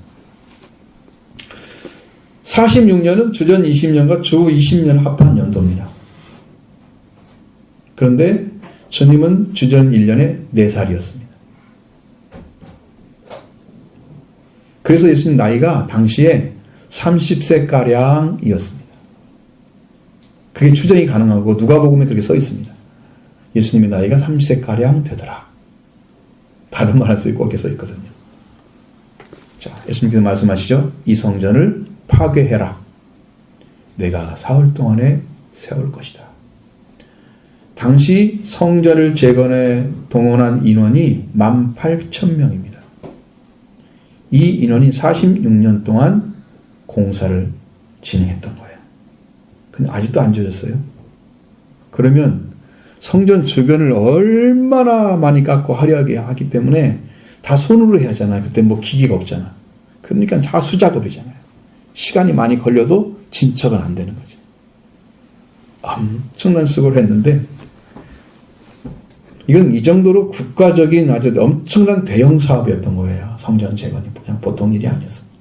46년은 주전 20년과 주 20년 합한 연도입니다. 그런데 주님은 주전 1년에 4살이었습니다. 그래서 예수님 나이가 당시에 30세가량이었습니다. 그게 추정이 가능하고 누가복음에 그렇게 써 있습니다. 예수님의 나이가 30세가량 되더라. 다른 말 할 수 있고 이렇게 써 있거든요. 자, 예수님께서 말씀하시죠. 이 성전을 파괴해라. 내가 사흘 동안에 세울 것이다. 당시 성전을 재건에 동원한 인원이 18,000명입니다. 이 인원이 46년 동안 공사를 진행했던 거예요. 근데 아직도 안 지어졌어요. 그러면 성전 주변을 얼마나 많이 깎고 화려하게 하기 때문에 다 손으로 해야 하잖아요. 그때 뭐 기기가 없잖아. 그러니까 다 수작업이잖아요. 시간이 많이 걸려도 진척은 안 되는 거죠. 엄청난 수고를 했는데 이건 이 정도로 국가적인 아주 엄청난 대형 사업이었던 거예요. 성전 재건이 그냥 보통 일이 아니었습니다.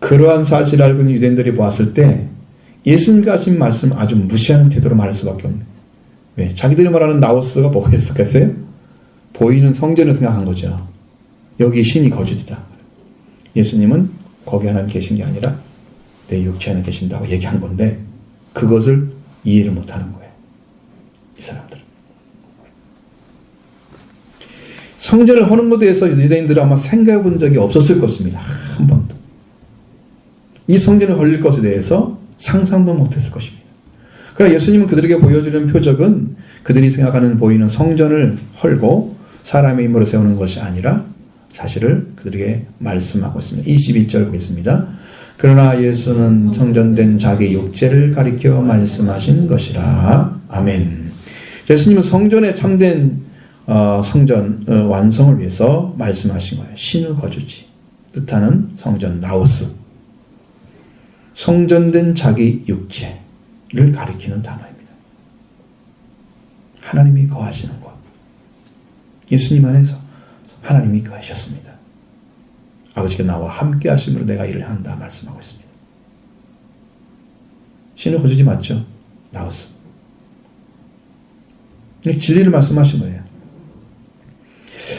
그러한 사실을 알고 있는 유대인들이 보았을 때 예수님과 하신 말씀 아주 무시하는 태도로 말할 수밖에 없네. 왜? 자기들이 말하는 나우스가 뭐였을까요? 보이는 성전을 생각한 거죠. 여기 신이 거주지다. 예수님은 거기 하나님 계신 게 아니라 내 육체 안에 계신다고 얘기한 건데 그것을 이해를 못하는 거예요. 이 사람들은. 성전을 하는 것에 대해서 유대인들은 아마 생각해 본 적이 없었을 것입니다. 한 번도. 이 성전을 헐릴 것에 대해서 상상도 못했을 것입니다. 그러나 예수님은 그들에게 보여주는 표적은 그들이 생각하는 보이는 성전을 헐고 사람의 힘으로 세우는 것이 아니라 사실을 그들에게 말씀하고 있습니다. 21절 보겠습니다. 그러나 예수는 성전된 자기 육체를 가리켜 말씀하신 것이라. 아멘. 예수님은 성전의 참된 성전 완성을 위해서 말씀하신 거예요. 신의 거주지 뜻하는 성전 나우스. 성전된 자기 육체를 가리키는 단어입니다. 하나님이 거하시는 곳. 예수님 안에서 하나님이 거하셨습니다. 아버지가 나와 함께 하심으로 내가 일을 한다 말씀하고 있습니다. 신의 거주지 맞죠? 나우스. 진리를 말씀하신 거예요.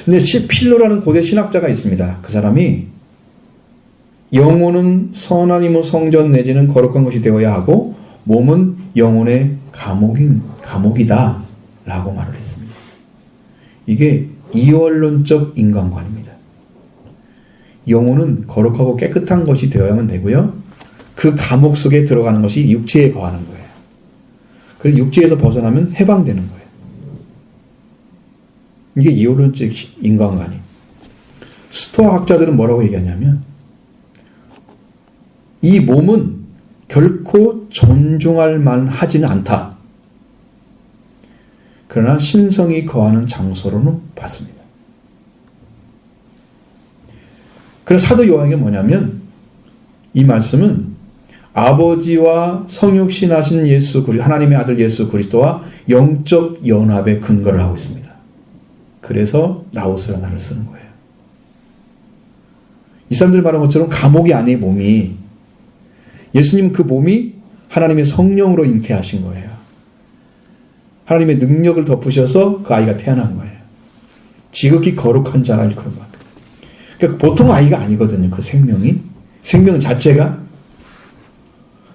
근데 필로라는 고대 신학자가 있습니다. 그 사람이 영혼은 선한 힘의 성전 내지는 거룩한 것이 되어야 하고 몸은 영혼의 감옥이다 라고 말을 했습니다. 이게 이원론적 인간관입니다. 영혼은 거룩하고 깨끗한 것이 되어야만 되고요. 그 감옥 속에 들어가는 것이 육체에 거하는 거예요. 그래서 육체에서 벗어나면 해방되는 거예요. 이게 이원론적 인간관이. 스토아 학자들은 뭐라고 얘기하냐면 이 몸은 결코 존중할 만하지는 않다. 그러나 신성이 거하는 장소로는 봤습니다. 그래서 사도 요한이 뭐냐면 이 말씀은 아버지와 성육신하신 하나님의 아들 예수 그리스도와 영적 연합에 근거를 하고 있습니다. 그래서 나우스라는 말을 쓰는 거예요. 이 사람들 말한 것처럼 감옥이 아닌 몸이 예수님 그 몸이 하나님의 성령으로 잉태하신 거예요. 하나님의 능력을 덮으셔서 그 아이가 태어난 거예요. 지극히 거룩한 자라 일컬음 받고. 그러니까 보통 아이가 아니거든요. 그 생명 자체가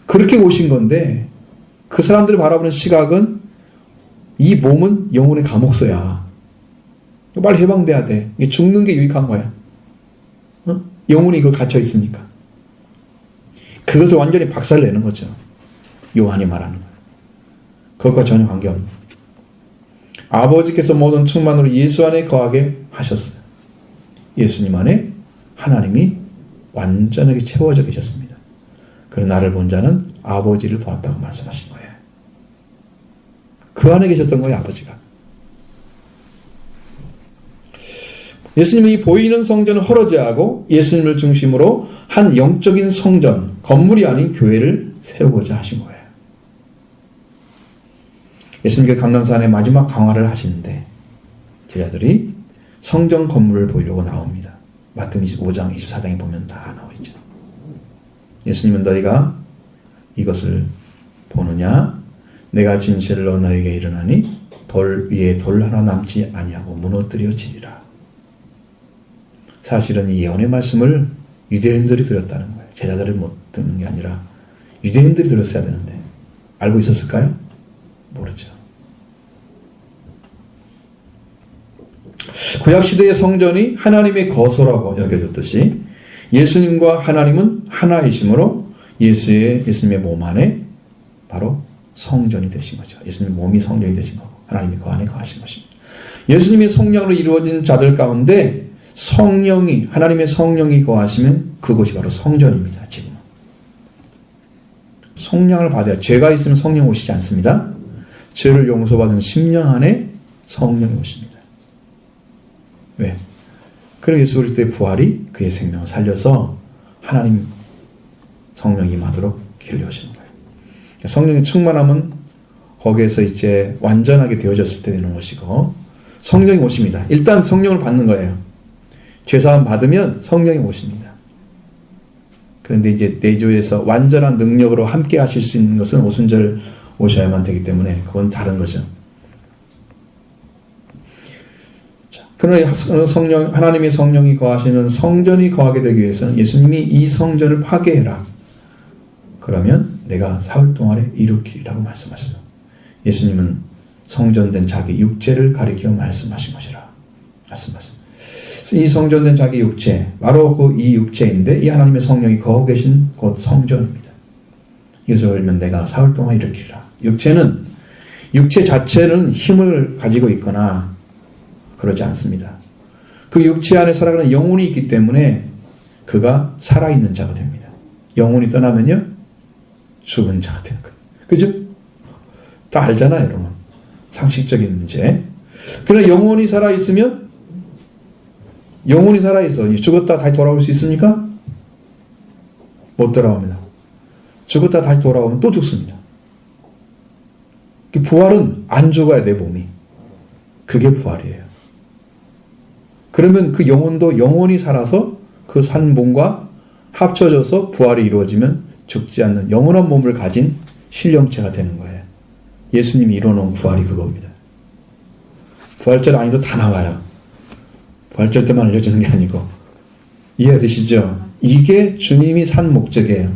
그렇게 오신 건데 그 사람들을 바라보는 시각은 이 몸은 영혼의 감옥소야. 빨리 해방돼야 돼. 죽는 게 유익한 거야. 영혼이 이거 갇혀 있으니까. 그것을 완전히 박살내는 거죠. 요한이 말하는 거예요. 그것과 전혀 관계없는. 아버지께서 모든 충만으로 예수 안에 거하게 하셨어요. 예수님 안에 하나님이 완전하게 채워져 계셨습니다. 그런 나를 본 자는 아버지를 보았다고 말씀하신 거예요. 그 안에 계셨던 거예요, 아버지가. 예수님이 보이는 성전을 헐어제하고 예수님을 중심으로 한 영적인 성전, 건물이 아닌 교회를 세우고자 하신 거예요. 예수님께서 감람산에 마지막 강화를 하시는데 제자들이 성전 건물을 보려고 나옵니다. 마태복음 25장, 24장에 보면 다 나와 있죠. 예수님은 너희가 이것을 보느냐? 내가 진실로 너희에게 이르노니 돌 위에 돌 하나 남지 아니하고 무너뜨려지리라. 사실은 이 예언의 말씀을 유대인들이 들었다는 거예요. 제자들이 못 듣는 게 아니라 유대인들이 들었어야 되는데 알고 있었을까요? 모르죠. 구약시대의 성전이 하나님의 거소라고 여겨졌듯이 예수님과 하나님은 하나이심으로 예수님의 몸 안에 바로 성전이 되신 거죠. 예수님 몸이 성전이 되신 거고 하나님이 그 안에 거하신 것입니다. 예수님의 성령으로 이루어진 자들 가운데 하나님의 성령이 거하시면 그곳이 바로 성전입니다. 지금 성령을 받아야, 죄가 있으면 성령 오시지 않습니다. 죄를 용서받은 심령 안에 성령이 오십니다. 왜? 그럼 예수 그리스도의 부활이 그의 생명을 살려서 하나님 성령이 임하도록 길러오시는 거예요. 성령의 충만함은 거기에서 이제 완전하게 되어졌을 때 되는 것이고 성령이 오십니다. 일단 성령을 받는 거예요. 죄사함 받으면 성령이 오십니다. 그런데 이제 내조에서 완전한 능력으로 함께 하실 수 있는 것은 오순절 오셔야만 되기 때문에 그건 다른 거죠. 그러나 하나님의 성령이 거하시는 성전이 거하게 되기 위해서는 예수님이 이 성전을 파괴해라. 그러면 내가 사흘 동안에 일으키리라고 말씀하셨어요. 예수님은 성전된 자기 육체를 가리켜 말씀하신 것이라 말씀하셨습니다. 이 성전된 자기 육체, 바로 그 이 육체인데 이 하나님의 성령이 거하고 계신 곳 성전입니다. 이것을 알면 내가 사흘 동안 일으키리라. 육체 자체는 힘을 가지고 있거나 그러지 않습니다. 그 육체 안에 살아가는 영혼이 있기 때문에 그가 살아있는 자가 됩니다. 영혼이 떠나면요 죽은 자가 되는 거예요. 그죠? 다 알잖아요, 여러분. 상식적인 문제. 그러나 영혼이 살아있으면 영혼이 살아있어. 죽었다 다시 돌아올 수 있습니까? 못 돌아옵니다. 죽었다 다시 돌아오면 또 죽습니다. 부활은 안 죽어야 돼, 몸이. 그게 부활이에요. 그러면 그 영혼도 영혼이 살아서 그 산 몸과 합쳐져서 부활이 이루어지면 죽지 않는 영원한 몸을 가진 신령체가 되는 거예요. 예수님이 이뤄놓은 부활이 그겁니다. 부활절 아니도 다 나와요. 부활절 때만 알려주는 게 아니고. 이해되시죠? 이게 주님이 산 목적이에요.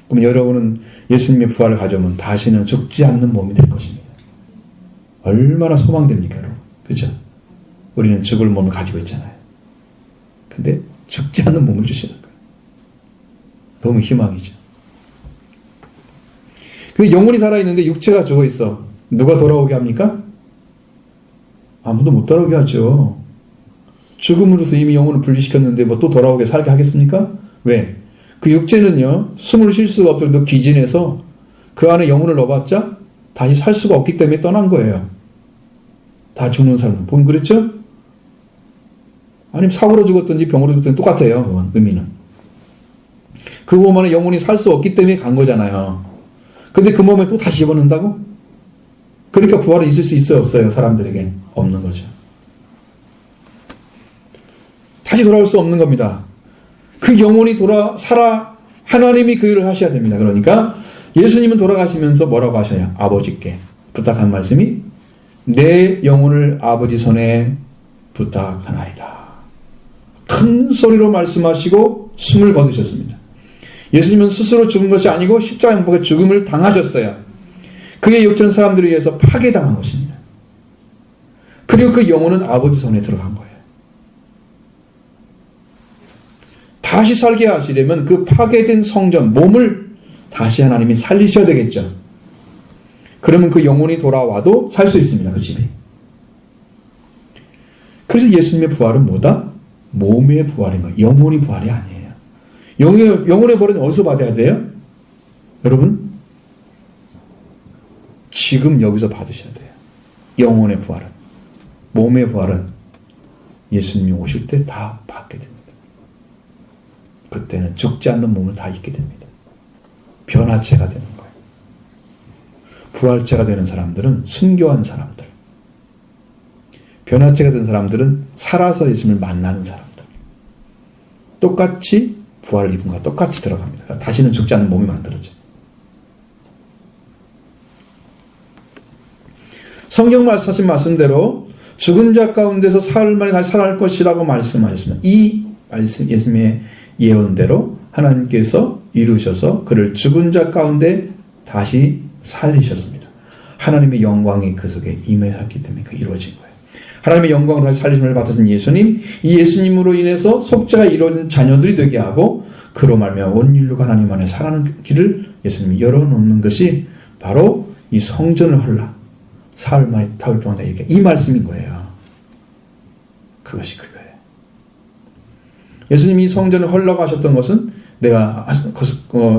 그럼 여러분은 예수님의 부활을 가져오면 다시는 죽지 않는 몸이 될 것입니다. 얼마나 소망됩니까, 여러분? 그죠? 우리는 죽을 몸을 가지고 있잖아요. 근데 죽지 않는 몸을 주시는 거예요. 너무 희망이죠. 근데 영혼이 살아있는데 육체가 죽어있어. 누가 돌아오게 합니까? 아무도 못 돌아오게 하죠. 죽음으로써 이미 영혼을 분리시켰는데 뭐 또 돌아오게 살게 하겠습니까? 왜? 그 육체는요, 숨을 쉴 수가 없어도 기진해서 그 안에 영혼을 넣어봤자 다시 살 수가 없기 때문에 떠난 거예요. 다 죽는 사람은. 보면 그렇죠? 아니면 사고로 죽었든지 병으로 죽었든지 똑같아요. 그건 의미는. 그 몸 안에 영혼이 살 수 없기 때문에 간 거잖아요. 근데 그 몸에 또 다시 집어넣는다고? 그러니까 부활은 있을 수 있어요, 없어요? 사람들에게 없는 거죠. 다시 돌아올 수 없는 겁니다. 그 영혼이 살아 하나님이 그 일을 하셔야 됩니다. 그러니까 예수님은 돌아가시면서 뭐라고 하셔요? 아버지께 부탁한 말씀이 내 영혼을 아버지 손에 부탁하나이다. 큰 소리로 말씀하시고 숨을 거두셨습니다. 예수님은 스스로 죽은 것이 아니고 십자가 행복의 죽음을 당하셨어요. 그의 육체는 사람들에 의해서 파괴당한 것입니다. 그리고 그 영혼은 아버지 손에 들어간 거예요. 다시 살게 하시려면 그 파괴된 성전, 몸을 다시 하나님이 살리셔야 되겠죠. 그러면 그 영혼이 돌아와도 살 수 있습니다. 그 집이. 그래서 예수님의 부활은 뭐다? 몸의 부활인 거예요. 영혼의 부활이 아니에요. 영혼의 부활은 어디서 받아야 돼요? 여러분, 지금 여기서 받으셔야 돼요. 영혼의 부활은. 몸의 부활은 예수님이 오실 때 다 받게 됩니다. 그때는 죽지 않는 몸을 다 입게 됩니다. 변화체가 되는 거예요. 부활체가 되는 사람들은 순교한 사람들. 변화체가 된 사람들은 살아서 예수님을 만나는 사람들. 똑같이 부활을 입은 것과 똑같이 들어갑니다. 다시는 죽지 않는 몸이 만들어져요. 성경 말씀하신 말씀대로 죽은 자 가운데서 사흘 만에 다시 살아날 것이라고 말씀하셨으면 이 말씀 예수님의 예언대로 하나님께서 이루셔서 그를 죽은 자 가운데 다시 살리셨습니다. 하나님의 영광이 그 속에 임했기 때문에 그 이루어진 거예요. 하나님의 영광으로 다시 살리심을 받으신 예수님, 이 예수님으로 인해서 속죄가 이루어진 자녀들이 되게 하고 그로 말미암아 온 인류가 하나님 안에 살아가는 길을 예수님이 열어놓는 것이 바로 이 성전을 헐라 사흘 만에 타올 동안 이렇게 이 말씀인 거예요. 그것이 그거예요. 예수님이 성전을 헐라고 하셨던 것은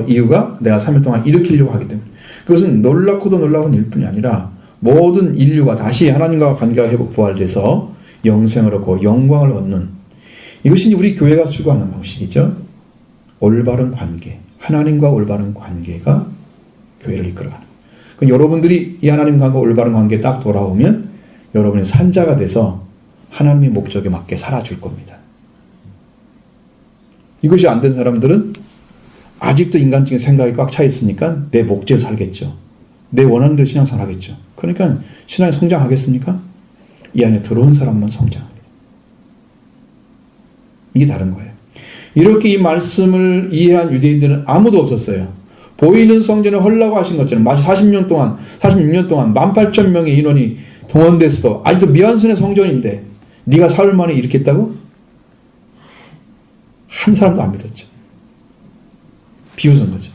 이유가 내가 3일 동안 일으키려고 하기 때문에 그것은 놀랍고도 놀라운 일뿐이 아니라 모든 인류가 다시 하나님과 관계가 회복 부활돼서 영생을 얻고 영광을 얻는 이것이 우리 교회가 추구하는 방식이죠. 올바른 관계, 하나님과 올바른 관계가 교회를 이끌어가는. 그럼 여러분들이 이 하나님과 올바른 관계에 딱 돌아오면 여러분이 산자가 돼서 하나님의 목적에 맞게 살아줄 겁니다. 이것이 안 된 사람들은 아직도 인간적인 생각이 꽉 차 있으니까 내 목적에 살겠죠. 내 원하는 대로 신앙생활 하겠죠. 그러니까 신앙이 성장하겠습니까? 이 안에 들어온 사람만 성장합니다. 이게 다른 거예요. 이렇게 이 말씀을 이해한 유대인들은 아무도 없었어요. 보이는 성전을 헐라고 하신 것처럼 마치 46년 동안 18,000명의 인원이 동원됐어. 아직도 미완성의 성전인데 네가 사흘 만에 이렇게 했다고? 한 사람도 안 믿었죠. 비웃은 거죠.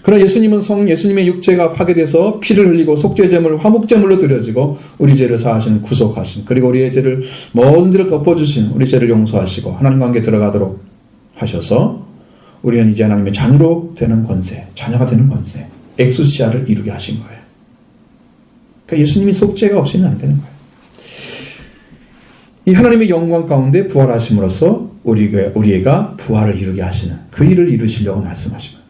그러나 예수님의 육체가 파괴돼서 피를 흘리고 속죄제물, 화목제물로 드려지고 우리 죄를 사하시는 구속하신, 그리고 우리의 죄를 모든 죄를 덮어주신, 우리 죄를 용서하시고 하나님 관계에 들어가도록 하셔서 우리는 이제 하나님의 자녀로 되는 권세, 자녀가 되는 권세, 엑수시아를 이루게 하신 거예요. 그러니까 예수님이 속죄가 없이는 안 되는 거예요. 이 하나님의 영광 가운데 부활하심으로써 우리가 부활을 이루게 하시는 그 일을 이루시려고 말씀하신 거예요.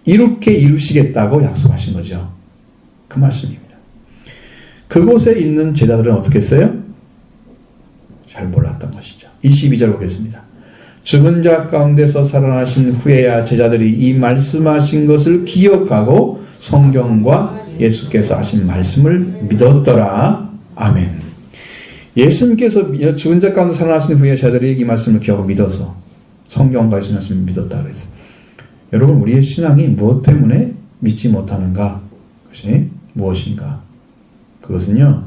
이렇게 이루시겠다고 약속하신 거죠. 그 말씀입니다. 그곳에 있는 제자들은 어떻게 했어요? 잘 몰랐던 것이죠. 22절 보겠습니다. 죽은 자 가운데서 살아나신 후에야 제자들이 이 말씀하신 것을 기억하고 성경과 예수께서 하신 말씀을 믿었더라. 아멘. 예수님께서 죽은 자 가운데 살아나신 후에 제자들이 이 말씀을 기억하고 믿어서 성경과 예수님 말씀을 믿었다 그랬어요. 여러분, 우리의 신앙이 무엇 때문에 믿지 못하는가? 그것이 무엇인가? 그것은요,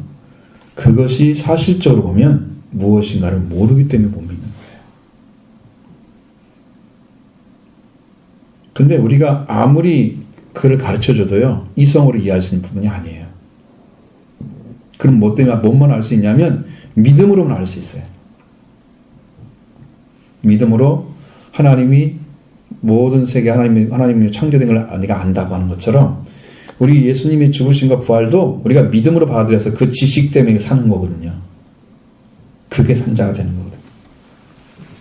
그것이 사실적으로 보면 무엇인가를 모르기 때문에 못 믿는 거예요. 근데 우리가 아무리 그를 가르쳐줘도요, 이성으로 이해할 수 있는 부분이 아니에요. 그럼 뭐 때문에, 뭐만 알 수 있냐면 믿음으로만 알 수 있어요. 믿음으로 하나님이 모든 세계 하나님이 창조된 걸 네가 안다고 하는 것처럼 우리 예수님의 죽으심과 부활도 우리가 믿음으로 받아들여서 그 지식 때문에 사는 거거든요. 그게 산자가 되는 거거든요.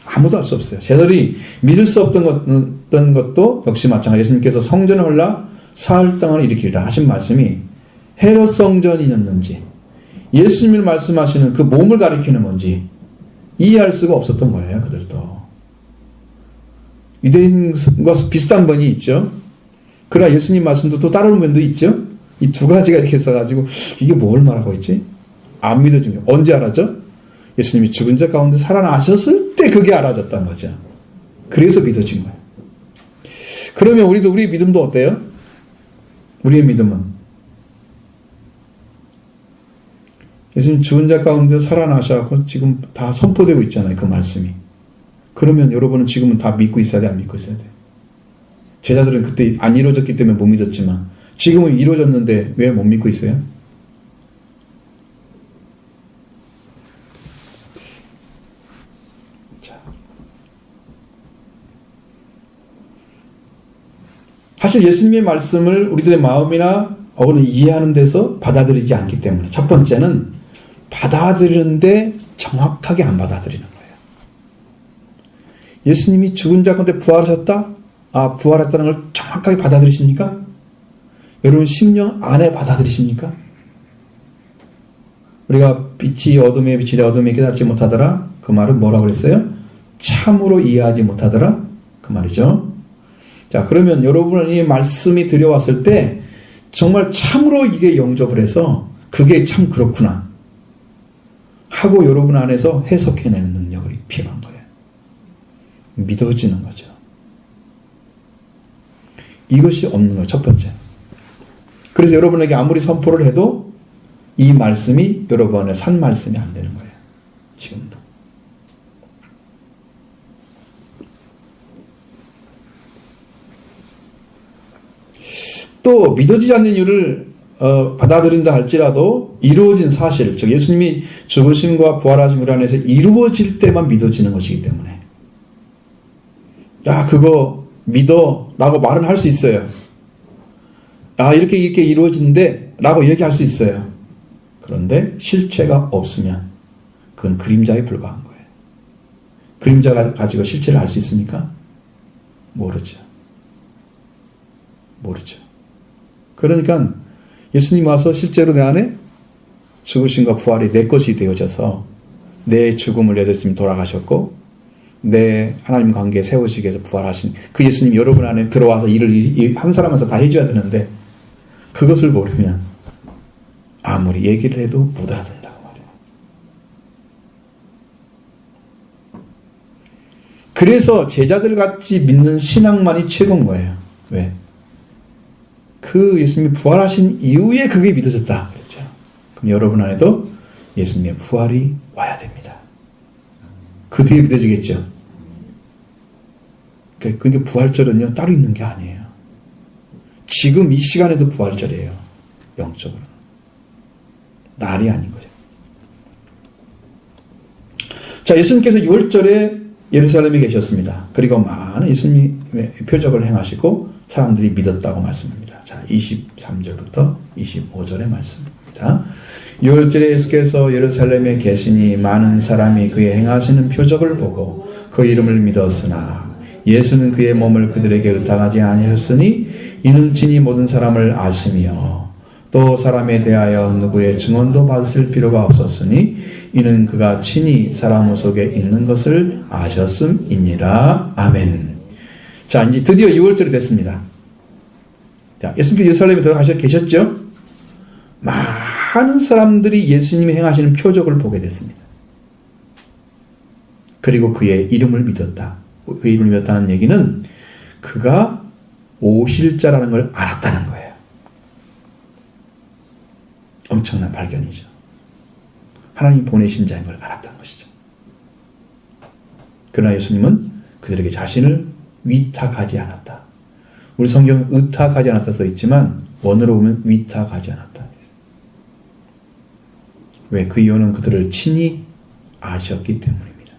아무도 알 수 없어요. 제자들이 믿을 수 없던 것도 역시 마찬가지. 예수님께서 성전을 헐라 사흘 동안 일으키리라 하신 말씀이 헤롯 성전이었는지 예수님을 말씀하시는 그 몸을 가리키는 뭔지 이해할 수가 없었던 거예요. 그들도. 유대인과 비슷한 면이 있죠. 그러나 예수님 말씀도 또 다른 면도 있죠. 이 두 가지가 이렇게 있어가지고 이게 뭘 말하고 있지? 안 믿어집니다. 언제 알았죠? 예수님이 죽은 자 가운데 살아나셨을 때 그게 알아졌다는 거죠. 그래서 믿어진 거예요. 그러면 우리의 믿음도 어때요? 우리의 믿음은 예수님 죽은 자 가운데 살아나셔서 지금 다 선포되고 있잖아요. 그 말씀이. 그러면 여러분은 지금은 다 믿고 있어야 돼? 안 믿고 있어야 돼? 제자들은 그때 안 이루어졌기 때문에 못 믿었지만 지금은 이루어졌는데 왜 못 믿고 있어요? 자, 사실 예수님의 말씀을 우리들의 마음이나 혹은 이해하는 데서 받아들이지 않기 때문에 첫 번째는 받아들이는데 정확하게 안 받아들이는 거예요. 예수님이 죽은 자 가운데 부활하셨다? 부활했다는 걸 정확하게 받아들이십니까? 여러분 심령 안에 받아들이십니까? 우리가 빛이 어둠에 비치되 어둠에 깨닫지 못하더라. 그 말은 뭐라고 그랬어요? 참으로 이해하지 못하더라. 그 말이죠. 자, 그러면 여러분이 말씀이 들여왔을 때 정말 참으로 이게 영접을 해서 그게 참 그렇구나 하고 여러분 안에서 해석해내는 능력이 필요한 거예요. 믿어지는 거죠. 이것이 없는 거예요. 첫 번째. 그래서 여러분에게 아무리 선포를 해도 이 말씀이 여러분의 산 말씀이 안 되는 거예요. 지금도. 또 믿어지지 않는 이유를 받아들인다 할지라도 이루어진 사실, 즉 예수님이 죽으심과 부활하심을 안에서 이루어질 때만 믿어지는 것이기 때문에 야 그거 믿어 라고 말은 할 수 있어요. 이렇게 이루어진대 라고 얘기할 수 있어요. 그런데 실체가 없으면 그건 그림자에 불과한 거예요. 그림자가 가지고 실체를 알 수 있습니까? 모르죠. 그러니까 예수님 와서 실제로 내 안에 죽으심과 부활이 내 것이 되어져서 내 죽음을 위해서 예수님 돌아가셨고 내 하나님 관계에 세우시기 위해서 부활하신 그 예수님 여러분 안에 들어와서 일을 한 사람에서 다 해줘야 되는데 그것을 모르면 아무리 얘기를 해도 못 알아듣는다고 말이에요. 그래서 제자들 같이 믿는 신앙만이 최고인 거예요. 왜? 그 예수님이 부활하신 이후에 그게 믿어졌다 그랬죠. 그럼 여러분 안에도 예수님의 부활이 와야 됩니다. 그 뒤에 믿어지겠죠. 그러니까 부활절은요 따로 있는 게 아니에요. 지금 이 시간에도 부활절이에요. 영적으로. 날이 아닌 거죠. 자, 예수님께서 6월절에 예루살렘에 계셨습니다. 그리고 많은 예수님의 표적을 행하시고 사람들이 믿었다고 말씀합니다. 자, 23절부터 25절의 말씀입니다. 6월절에 예수께서 예루살렘에 계시니 많은 사람이 그의 행하시는 표적을 보고 그 이름을 믿었으나 예수는 그의 몸을 그들에게 의탁하지 아니하셨으니 이는 친히 모든 사람을 아시며 또 사람에 대하여 누구의 증언도 받으실 필요가 없었으니 이는 그가 친히 사람 속에 있는 것을 아셨음이니라. 아멘. 자, 이제 드디어 6월절이 됐습니다. 자, 예수님께서 예루살렘에 들어가셔 계셨죠? 많은 사람들이 예수님이 행하시는 표적을 보게 됐습니다. 그리고 그의 이름을 믿었다. 그 이름을 믿었다는 얘기는 그가 오실 자라는 걸 알았다는 거예요. 엄청난 발견이죠. 하나님 보내신 자인 걸 알았다는 것이죠. 그러나 예수님은 그들에게 자신을 위탁하지 않았다. 우리 성경은 의탁하지 않았다 써 있지만 원어로 보면 위탁하지 않았다. 왜? 그 이유는 그들을 친히 아셨기 때문입니다.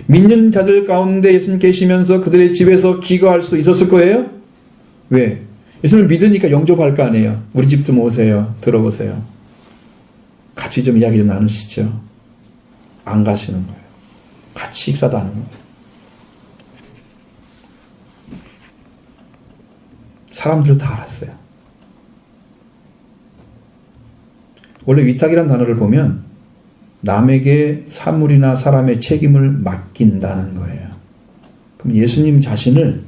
믿는 자들 가운데 예수님 계시면서 그들의 집에서 기거할 수 있었을 거예요? 왜? 예수님을 믿으니까 영접할 거 아니에요. 우리 집 좀 오세요. 들어보세요. 같이 좀 이야기 좀 나누시죠. 안 가시는 거예요. 같이 식사도 하는 거예요. 사람들 다 알았어요. 원래 위탁이라는 단어를 보면 남에게 사물이나 사람의 책임을 맡긴다는 거예요. 그럼 예수님 자신을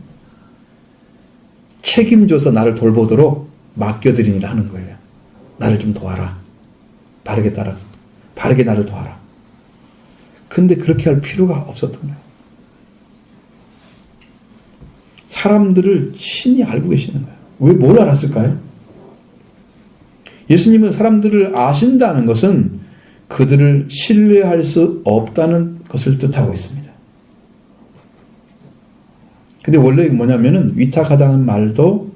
책임져서 나를 돌보도록 맡겨드리니라 하는 거예요. 나를 좀 도와라. 바르게 따라서. 바르게 나를 도와라. 근데 그렇게 할 필요가 없었던 거예요. 사람들을 친히 알고 계시는 거예요. 왜 뭘 알았을까요? 예수님은 사람들을 아신다는 것은 그들을 신뢰할 수 없다는 것을 뜻하고 있습니다. 근데 원래 뭐냐면은 위탁하다는 말도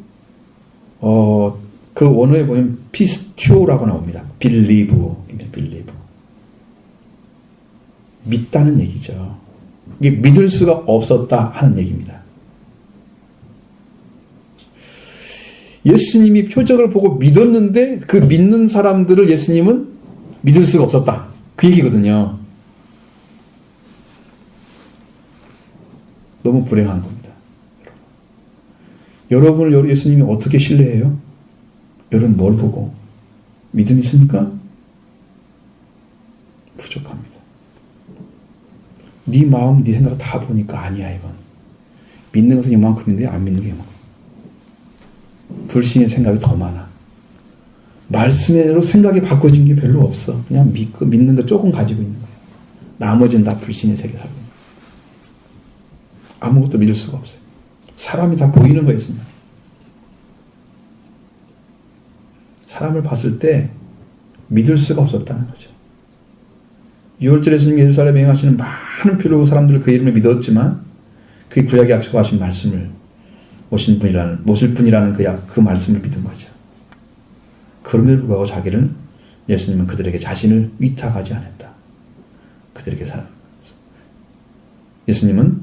그 원어에 보면 피스티오라고 나옵니다. 빌리브. 믿다는 얘기죠. 이게 믿을 수가 없었다 하는 얘기입니다. 예수님이 표적을 보고 믿었는데 그 믿는 사람들을 예수님은 믿을 수가 없었다. 그 얘기거든요. 너무 불행한 겁니다. 여러분을 예수님이 어떻게 신뢰해요? 여러분 뭘 보고? 믿음 있습니까? 부족합니다. 네 마음, 네 생각 다 보니까 아니야 이건. 믿는 것은 이만큼인데 안 믿는 게 이만큼. 불신의 생각이 더 많아. 말씀대로 생각이 바꿔진 게 별로 없어. 그냥 믿고 믿는 거 조금 가지고 있는 거예요. 나머지는 다 불신의 세계 살고 있는 거예요. 아무것도 믿을 수가 없어요. 사람이 다 보이는 거였습니다. 사람을 봤을 때 믿을 수가 없었다는 거죠. 6월절에 예수님이 예루살렘에 행하시는 많은 표로 사람들을 그 이름을 믿었지만 그 구약에 약속하신 말씀을 모실 분이라는 그 말씀을 믿은 거죠. 그럼에도 불구하고 자기는 예수님은 그들에게 자신을 위탁하지 않았다. 예수님은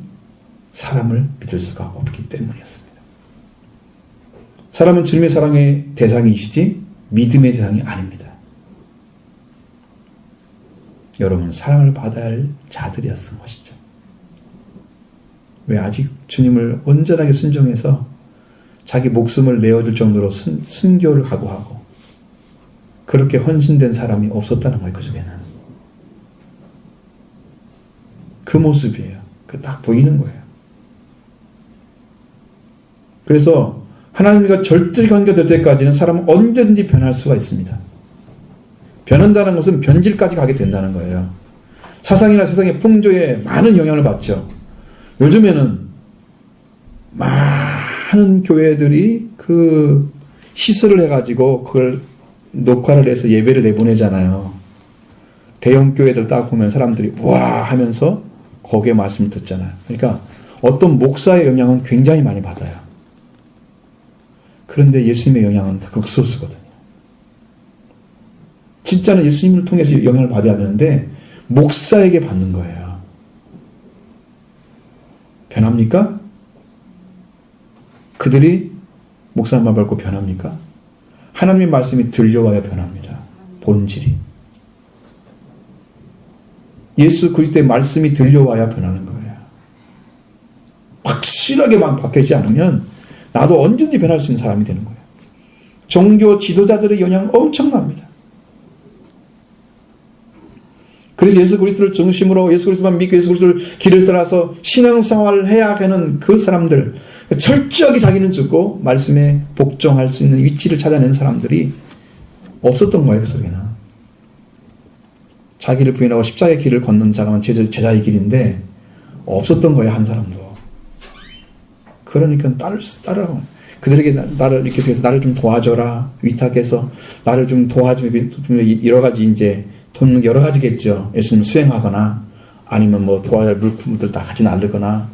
사람을 믿을 수가 없기 때문이었습니다. 사람은 주님의 사랑의 대상이시지 믿음의 대상이 아닙니다. 여러분은 사랑을 받아야 할 자들이었던 것이죠. 왜 아직 주님을 온전하게 순종해서 자기 목숨을 내어줄 정도로 순교를 각오하고 그렇게 헌신된 사람이 없었다는 거예요. 그 중에는. 그 모습이에요. 그 딱 보이는 거예요. 그래서 하나님과 절대 관계될 때까지는 사람은 언제든지 변할 수가 있습니다. 변한다는 것은 변질까지 가게 된다는 거예요. 사상이나 세상의 풍조에 많은 영향을 받죠. 요즘에는 많은 교회들이 그 시술을 해가지고 그걸 녹화를 해서 예배를 내보내잖아요. 대형 교회들 딱 보면 사람들이 와 하면서 거기에 말씀을 듣잖아요. 그러니까 어떤 목사의 영향은 굉장히 많이 받아요. 그런데 예수님의 영향은 극소수거든요. 진짜는 예수님을 통해서 영향을 받아야 되는데 목사에게 받는 거예요. 변합니까? 그들이 목사만 밟고 변합니까? 하나님의 말씀이 들려와야 변합니다. 본질이. 예수 그리스도의 말씀이 들려와야 변하는 거예요. 확실하게만 바뀌지 않으면 나도 언제든지 변할 수 있는 사람이 되는 거예요. 종교 지도자들의 영향은 엄청납니다. 그래서 예수 그리스도를 중심으로 예수 그리스도만 믿고 예수 그리스도를 길을 따라서 신앙생활을 해야 하는 그 사람들, 철저하게 자기는 죽고 말씀에 복종할 수 있는 위치를 찾아낸 사람들이 없었던 거예요. 그 속에는. 자기를 부인하고 십자가의 길을 걷는 자가 제자의 길인데 없었던 거예요. 한 사람도. 그러니까 따르라고. 그들에게 나를 이렇게 해서 나를 좀 도와줘라. 위탁해서 나를 좀 도와주면 여러 가지 이제 돈 여러 가지겠죠. 예수님 수행하거나 아니면 뭐 도와야 할 물품들 다 같이 나르거나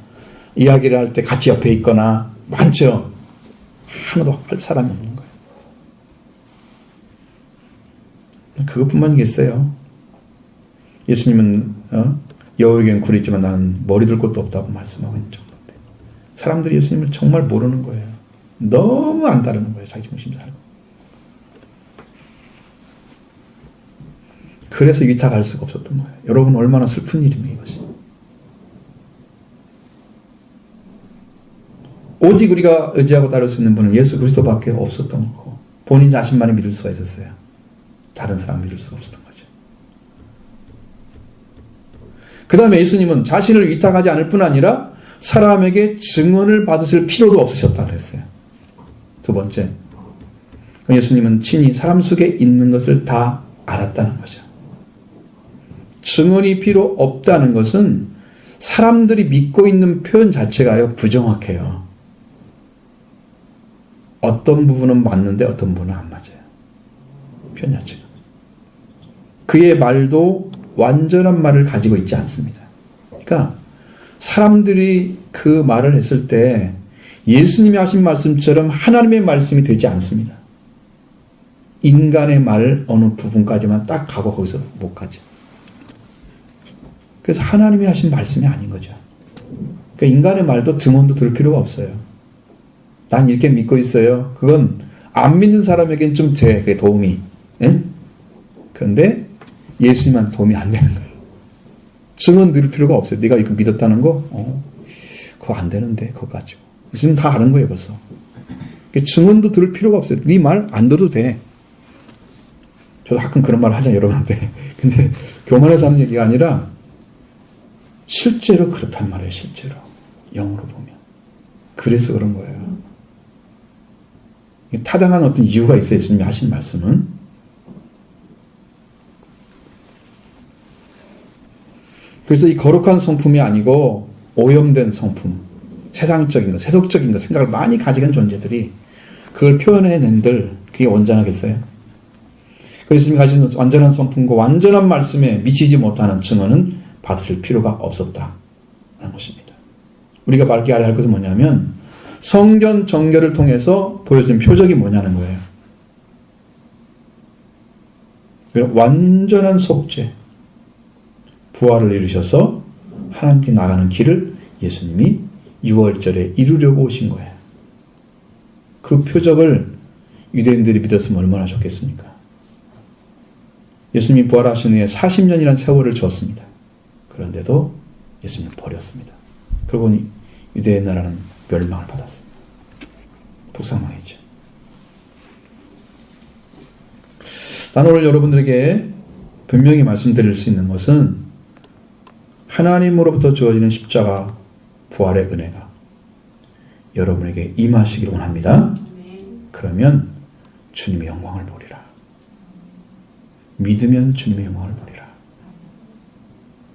이야기를 할 때 같이 옆에 있거나 많죠. 하나도 할 사람이 없는 거예요. 그것뿐만이겠어요. 예수님은 여호에겐 굴이 있지만 나는 머리 들 곳도 없다고 말씀하고 있는 정도인데 사람들이 예수님을 정말 모르는 거예요. 너무 안 따르는 거예요. 자기 중심 살고. 그래서 위탁할 수가 없었던 거예요. 여러분 얼마나 슬픈 일입니까 이것이. 오직 우리가 의지하고 따를 수 있는 분은 예수 그리스도밖에 없었던 거고 본인 자신만이 믿을 수가 있었어요. 다른 사람 믿을 수가 없었던 거죠. 그 다음에 예수님은 자신을 위탁하지 않을 뿐 아니라 사람에게 증언을 받으실 필요도 없으셨다고 그랬어요. 두 번째, 예수님은 친히 사람 속에 있는 것을 다 알았다는 거죠. 증언이 필요 없다는 것은 사람들이 믿고 있는 표현 자체가요 부정확해요. 어떤 부분은 맞는데 어떤 부분은 안 맞아요. 표현 자체가. 그의 말도 완전한 말을 가지고 있지 않습니다. 그러니까 사람들이 그 말을 했을 때 예수님이 하신 말씀처럼 하나님의 말씀이 되지 않습니다. 인간의 말 어느 부분까지만 딱 가고 거기서 못 가죠. 그래서 하나님이 하신 말씀이 아닌 거죠. 그러니까 인간의 말도 증언도 들을 필요가 없어요. 난 이렇게 믿고 있어요. 그건 안 믿는 사람에겐 좀 돼. 그게 도움이. 응? 그런데 예수님한테 도움이 안 되는 거예요. 증언 들을 필요가 없어요. 네가 이거 믿었다는 거? 그거 안 되는데 그거 가지고. 예수님 다 아는 거예요 벌써. 증언도 들을 필요가 없어요. 네 말 안 들어도 돼. 저도 가끔 그런 말을 하잖아요 여러분한테. 근데 교만해서 하는 얘기가 아니라 실제로 그렇단 말이에요. 실제로. 영으로 보면. 그래서 그런 거예요. 타당한 어떤 이유가 있어요. 예수님이 하신 말씀은. 그래서 이 거룩한 성품이 아니고 오염된 성품, 세상적인 것, 세속적인 것 생각을 많이 가지고 있는 존재들이 그걸 표현해낸들 그게 온전하겠어요? 그래서 예수님이 가진 완전한 성품과 완전한 말씀에 미치지 못하는 증언은 받으실 필요가 없었다는 것입니다. 우리가 밝게 할 것은 뭐냐면 성전 정결을 통해서 보여준 표적이 뭐냐는 거예요. 완전한 속죄, 부활을 이루셔서 하나님께 나가는 길을 예수님이 6월절에 이루려고 오신 거예요. 그 표적을 유대인들이 믿었으면 얼마나 좋겠습니까? 예수님이 부활하신 후에 40년이라는 세월을 주었습니다. 그런데도 예수님을 버렸습니다. 그러고 보니 유대의 나라는 멸망을 받았습니다. 복상망했죠. 나는 오늘 여러분들에게 분명히 말씀드릴 수 있는 것은 하나님으로부터 주어지는 십자가 부활의 은혜가 여러분에게 임하시기를 원합니다. 그러면 주님의 영광을 보리라. 믿으면 주님의 영광을 보리라.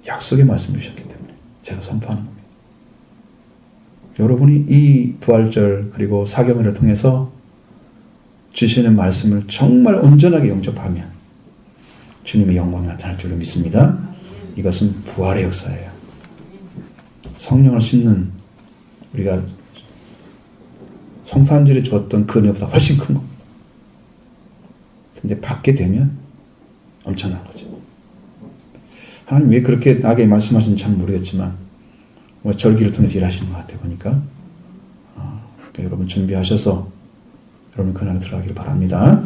약속의 말씀을 주셨기 때문에 제가 선포하는 겁니다. 여러분이 이 부활절 그리고 사경회를 통해서 주시는 말씀을 정말 온전하게 영접하면 주님의 영광이 나타날 줄로 믿습니다. 이것은 부활의 역사예요. 성령을 씹는 우리가 성탄절에 주었던 그 은혜보다 훨씬 큰 거. 근데 받게 되면 엄청난 거죠. 하나님 왜 그렇게 나에게 말씀하시는지 잘 모르겠지만 절기를 통해서 일하시는 것 같아 보니까 그러니까 여러분 준비하셔서 여러분 그날에 들어가기를 바랍니다.